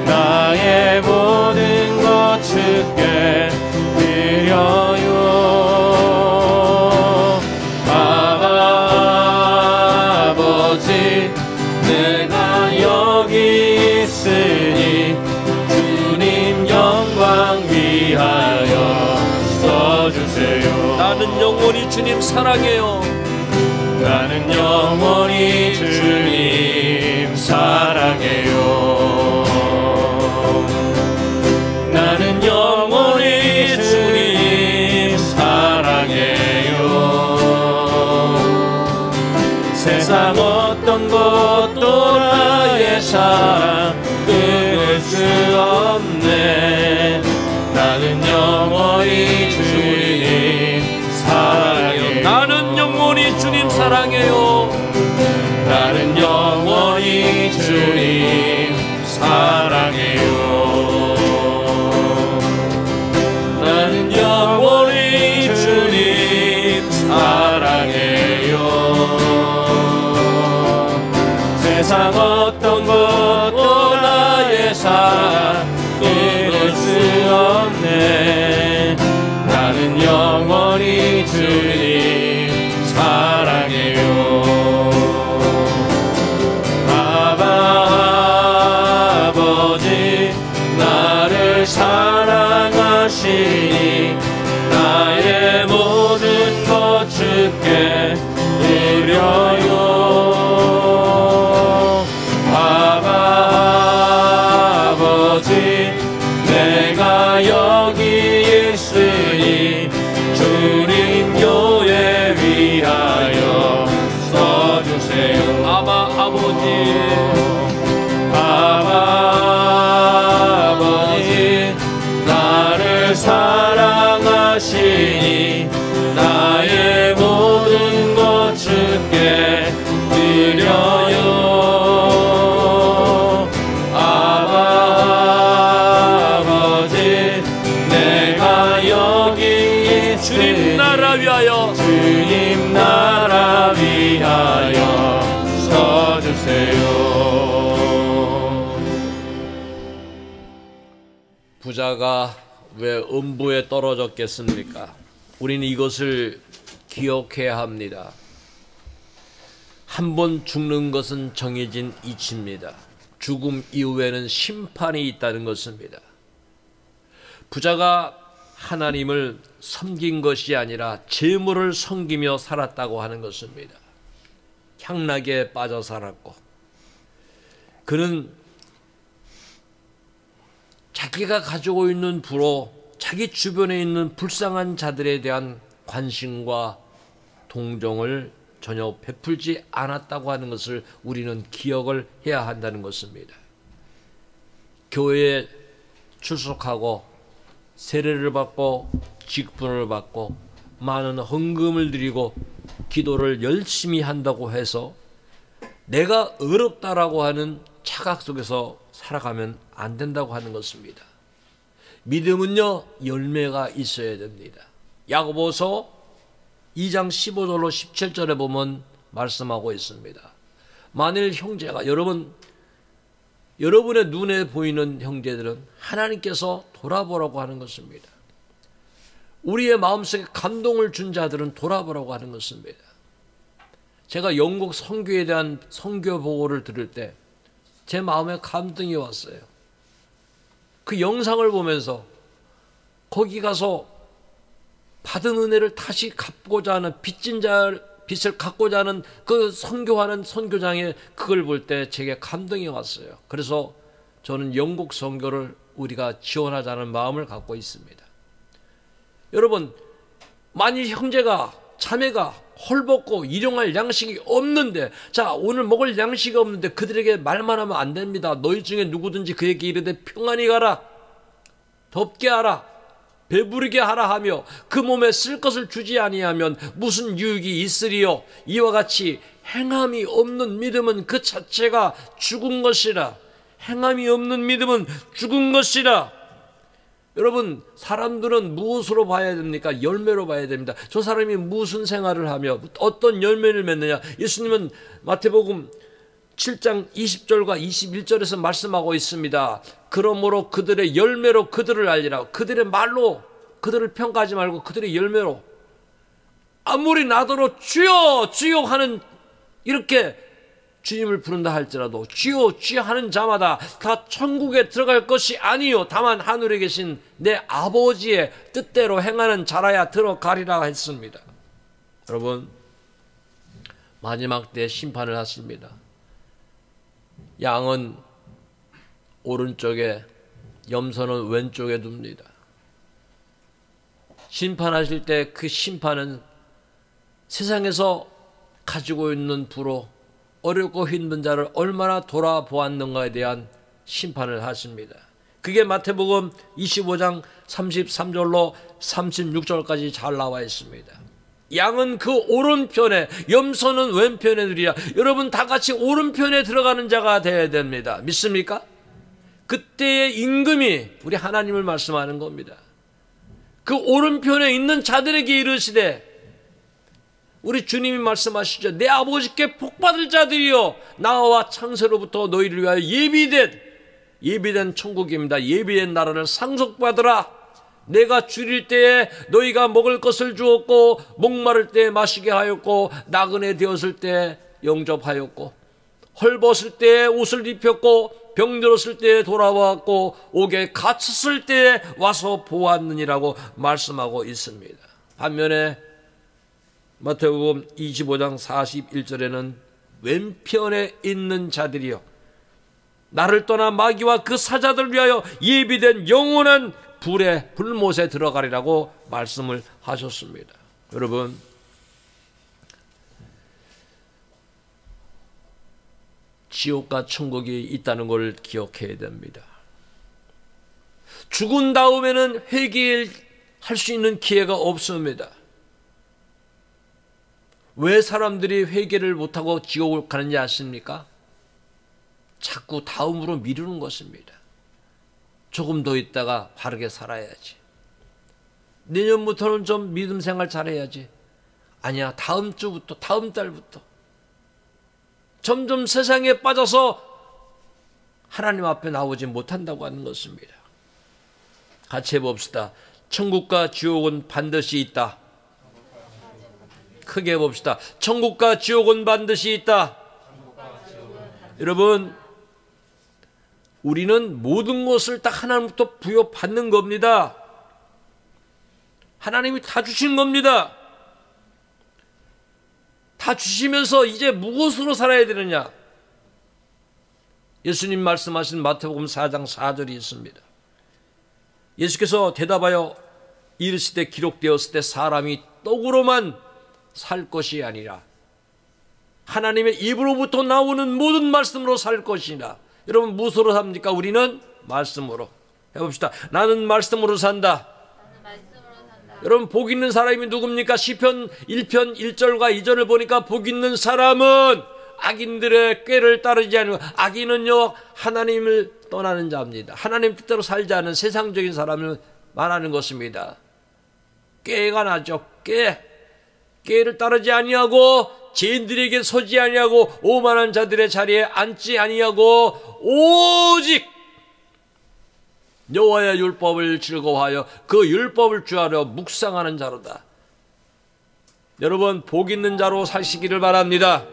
[SPEAKER 2] 나의 모든 것 주께 드려요. 아버지, 내가 여기 있으니 주님 영광 위하여
[SPEAKER 1] 주님 사랑해요.
[SPEAKER 2] 나는 영원히 주님 사랑해요. 나는 영원히 주님 사랑해요. 세상 어떤 것도 나의 사랑 끊을 수 없네. 나는 영원히 주님 사랑해요.
[SPEAKER 1] 나는 영원히 주님 사랑해요.
[SPEAKER 2] 나는 영원히 주님 사랑해요. 나는 영원히 주님 사랑해요. 세상 어떤 것도 나의 사랑 끊을 수 없네. 나는 영원히 주님 사랑해요. 아버지 나를 사랑하시니 나의 모든 것 주께 드려요. 아버지 내가 여기 있으니 주님 교회 위하여 써주세요. 아버지 나를 사랑하시니 나의 모든 것 주께 드려요. 아버지 내가 여기 있으니
[SPEAKER 1] 주님 나라 위하여
[SPEAKER 2] 주님 나라 위하여 써주세요.
[SPEAKER 1] 부자가 왜 음부에 떨어졌겠습니까? 우리는 이것을 기억해야 합니다. 한 번 죽는 것은 정해진 이치입니다. 죽음 이후에는 심판이 있다는 것입니다. 부자가 하나님을 섬긴 것이 아니라 재물을 섬기며 살았다고 하는 것입니다. 향락에 빠져 살았고, 그는 자기가 가지고 있는 부로 자기 주변에 있는 불쌍한 자들에 대한 관심과 동정을 전혀 베풀지 않았다고 하는 것을 우리는 기억을 해야 한다는 것입니다. 교회에 출석하고 세례를 받고 직분을 받고 많은 헌금을 드리고 기도를 열심히 한다고 해서 내가 어렵다라고 하는 착각 속에서 살아가면 안 된다고 하는 것입니다. 믿음은요, 열매가 있어야 됩니다. 야고보서 2장 15절로 17절에 보면 말씀하고 있습니다. 만일 형제가 여러분의 눈에 보이는 형제들은 하나님께서 돌아보라고 하는 것입니다. 우리의 마음속에 감동을 준 자들은 돌아보라고 하는 것입니다. 제가 영국 선교에 대한 선교 보고를 들을 때 제 마음에 감동이 왔어요. 그 영상을 보면서 거기 가서 받은 은혜를 다시 갚고자 하는 빚을 갚고자 하는 그 선교하는 선교장에 그걸 볼 때 제게 감동이 왔어요. 그래서 저는 영국 선교를 우리가 지원하자는 마음을 갖고 있습니다. 여러분, 만일 형제가 자매가 헐벗고 일용할 양식이 없는데, 자, 오늘 먹을 양식이 없는데 그들에게 말만 하면 안 됩니다. 너희 중에 누구든지 그에게 이르되 평안히 가라, 덥게 하라, 배부르게 하라 하며 그 몸에 쓸 것을 주지 아니하면 무슨 유익이 있으리요. 이와 같이 행함이 없는 믿음은 그 자체가 죽은 것이라. 행함이 없는 믿음은 죽은 것이라. 여러분, 사람들은 무엇으로 봐야 됩니까? 열매로 봐야 됩니다. 저 사람이 무슨 생활을 하며 어떤 열매를 맺느냐. 예수님은 마태복음 7장 20절과 21절에서 말씀하고 있습니다. 그러므로 그들의 열매로 그들을 알리라. 그들의 말로 그들을 평가하지 말고 그들의 열매로, 아무리 나더러 주여 주여 하는, 이렇게 주님을 부른다 할지라도 주여 주여 하는 자마다 다 천국에 들어갈 것이 아니요 다만 하늘에 계신 내 아버지의 뜻대로 행하는 자라야 들어가리라 했습니다. 여러분, 마지막 때 심판을 하십니다. 양은 오른쪽에, 염소는 왼쪽에 둡니다. 심판하실 때 그 심판은 세상에서 가지고 있는 부로 어렵고 힘든 자를 얼마나 돌아보았는가에 대한 심판을 하십니다. 그게 마태복음 25장 33절로 36절까지 잘 나와 있습니다. 양은 그 오른편에, 염소는 왼편에 두리라. 여러분 다 같이 오른편에 들어가는 자가 되어야 됩니다. 믿습니까? 그때의 임금이 우리 하나님을 말씀하는 겁니다. 그 오른편에 있는 자들에게 이르시되, 우리 주님이 말씀하시죠. 내 아버지께 복받을 자들이여 나와 창세로부터 너희를 위하여 예비된 천국입니다. 예비된 나라를 상속받으라. 내가 줄일 때에 너희가 먹을 것을 주었고, 목마를 때에 마시게 하였고, 나그네 되었을 때 영접하였고, 헐벗을 때에 옷을 입혔고, 병들었을 때에 돌아왔고, 옥에 갇혔을 때에 와서 보았느니라고 말씀하고 있습니다. 반면에 마태복음 25장 41절에는 왼편에 있는 자들이여 나를 떠나 마귀와 그 사자들을 위하여 예비된 영원한 불못에 들어가리라고 말씀을 하셨습니다. 여러분, 지옥과 천국이 있다는 걸 기억해야 됩니다. 죽은 다음에는 회개할 수 있는 기회가 없습니다. 왜 사람들이 회개를 못하고 지옥을 가는지 아십니까? 자꾸 다음으로 미루는 것입니다. 조금 더 있다가 바르게 살아야지. 내년부터는 좀 믿음 생활 잘해야지. 아니야, 다음 주부터, 다음 달부터. 점점 세상에 빠져서 하나님 앞에 나오지 못한다고 하는 것입니다. 같이 해봅시다. 천국과 지옥은 반드시 있다. 크게 해봅시다. 천국과 지옥은 반드시 있다. 여러분, 우리는 모든 것을 딱 하나님부터 부여받는 겁니다. 하나님이 다 주신 겁니다. 다 주시면서 이제 무엇으로 살아야 되느냐? 예수님 말씀하신 마태복음 4장 4절이 있습니다. 예수께서 대답하여 이르시되 기록되었을 때 사람이 떡으로만 살 것이 아니라 하나님의 입으로부터 나오는 모든 말씀으로 살 것이라. 여러분, 무엇으로 삽니까? 우리는 말씀으로. 해봅시다. 나는 말씀으로 산다. 여러분, 복 있는 사람이 누굽니까? 시편 1편 1절과 2절을 보니까 복 있는 사람은 악인들의 꾀를 따르지 않고, 악인은요 하나님을 떠나는 자입니다. 하나님 뜻대로 살지 않은 세상적인 사람을 말하는 것입니다. 꾀가 나죠. 꾀를 따르지 아니하고, 죄인들에게 서지 아니하고, 오만한 자들의 자리에 앉지 아니하고, 오직 여호와의 율법을 즐거워하여 그 율법을 주하려 묵상하는 자로다. 여러분, 복 있는 자로 사시기를 바랍니다.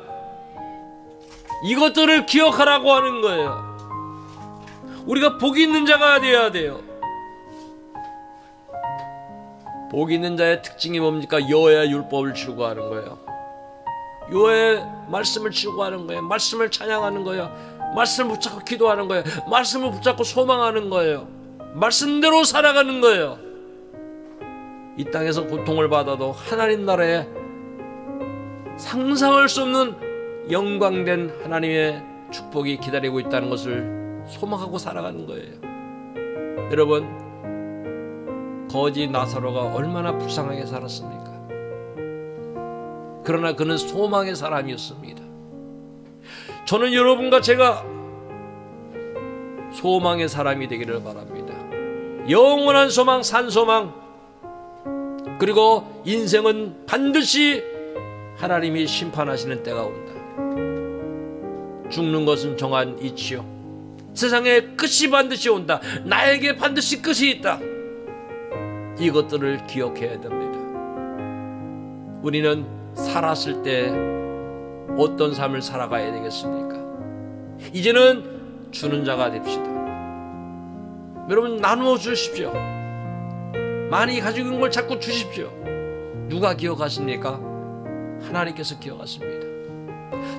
[SPEAKER 1] 이것들을 기억하라고 하는 거예요. 우리가 복 있는 자가 되어야 돼요. 복 있는 자의 특징이 뭡니까? 여호와의 율법을 즐거워하는 거예요. 여호와의 말씀을 즐거워하는 거예요. 말씀을 찬양하는 거예요. 말씀을 붙잡고 기도하는 거예요. 말씀을 붙잡고 소망하는 거예요. 말씀대로 살아가는 거예요. 이 땅에서 고통을 받아도 하나님 나라에 상상할 수 없는 영광된 하나님의 축복이 기다리고 있다는 것을 소망하고 살아가는 거예요. 여러분, 거지 나사로가 얼마나 불쌍하게 살았습니까? 그러나 그는 소망의 사람이었습니다. 저는 여러분과 제가 소망의 사람이 되기를 바랍니다. 영원한 소망, 산소망, 그리고 인생은 반드시 하나님이 심판하시는 때가 온다. 죽는 것은 정한 이치요, 세상의 끝이 반드시 온다. 나에게 반드시 끝이 있다. 이것들을 기억해야 됩니다. 우리는 살았을 때 어떤 삶을 살아가야 되겠습니까? 이제는 주는 자가 됩시다. 여러분, 나누어 주십시오. 많이 가지고 있는 걸 자꾸 주십시오. 누가 기억하십니까? 하나님께서 기억하십니다.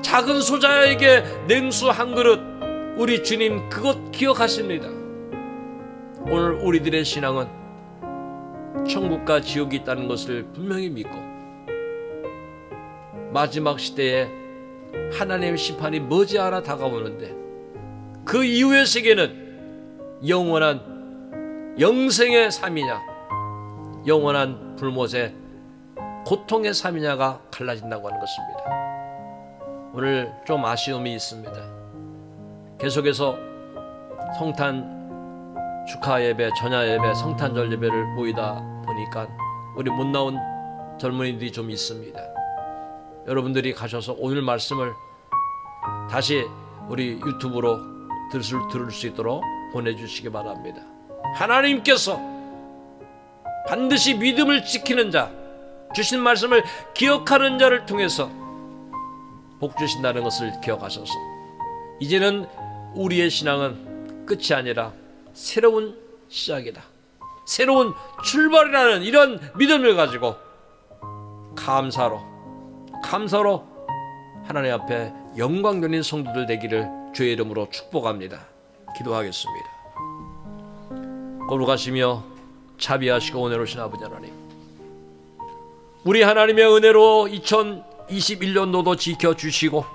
[SPEAKER 1] 작은 소자에게 냉수 한 그릇, 우리 주님 그것 기억하십니다. 오늘 우리들의 신앙은 천국과 지옥이 있다는 것을 분명히 믿고 마지막 시대에 하나님의 심판이 머지않아 다가오는데 그 이후의 세계는 영원한 영생의 삶이냐 영원한 불못의 고통의 삶이냐가 갈라진다고 하는 것입니다. 오늘 좀 아쉬움이 있습니다. 계속해서 성탄 축하 예배, 전야 예배, 성탄절 예배를 모이다 보니까 우리 못 나온 젊은이들이 좀 있습니다. 여러분들이 가셔서 오늘 말씀을 다시 우리 유튜브로 들을 수 있도록 보내주시기 바랍니다. 하나님께서 반드시 믿음을 지키는 자, 주신 말씀을 기억하는 자를 통해서 복 주신다는 것을 기억하셔서 이제는 우리의 신앙은 끝이 아니라 새로운 시작이다, 새로운 출발이라는 이런 믿음을 가지고 감사로 하나님 앞에 영광 돌린 성도들 되기를 주의 이름으로 축복합니다. 기도하겠습니다. 거룩하시며 자비하시고 은혜로 오신 아버지 하나님, 우리 하나님의 은혜로 2021년도도 지켜주시고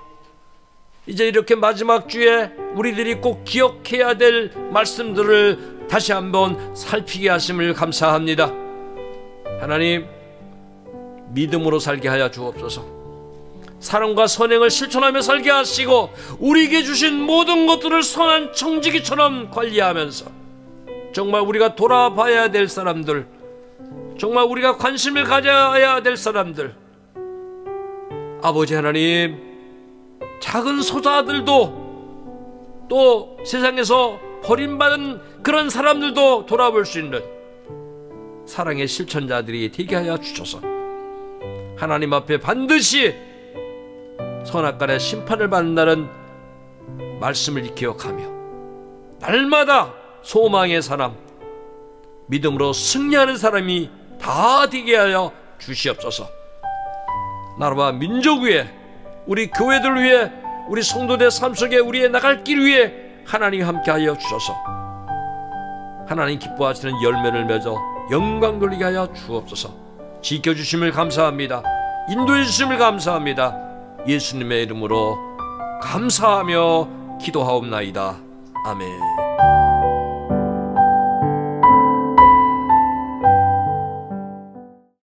[SPEAKER 1] 이제 이렇게 마지막 주에 우리들이 꼭 기억해야 될 말씀들을 다시 한번 살피게 하심을 감사합니다. 하나님, 믿음으로 살게 하여 주옵소서. 사랑과 선행을 실천하며 살게 하시고 우리에게 주신 모든 것들을 선한 청지기처럼 관리하면서 정말 우리가 돌아봐야 될 사람들, 정말 우리가 관심을 가져야 될 사람들, 아버지 하나님, 작은 소자들도 또 세상에서 버림받은 그런 사람들도 돌아볼 수 있는 사랑의 실천자들이 되게 하여 주셔서 하나님 앞에 반드시 선악간의 심판을 받는다는 말씀을 기억하며 날마다 소망의 사람, 믿음으로 승리하는 사람이 다 되게 하여 주시옵소서. 나라와 민족 위에, 우리 교회들 위에, 우리 성도들 삶 속에 우리의 나갈 길 위에 하나님 함께 하여 주셔서 하나님 기뻐하시는 열매를 맺어 영광 돌리게 하여 주옵소서. 지켜주심을 감사합니다. 인도해 주심을 감사합니다. 예수님의 이름으로 감사하며 기도하옵나이다. 아멘.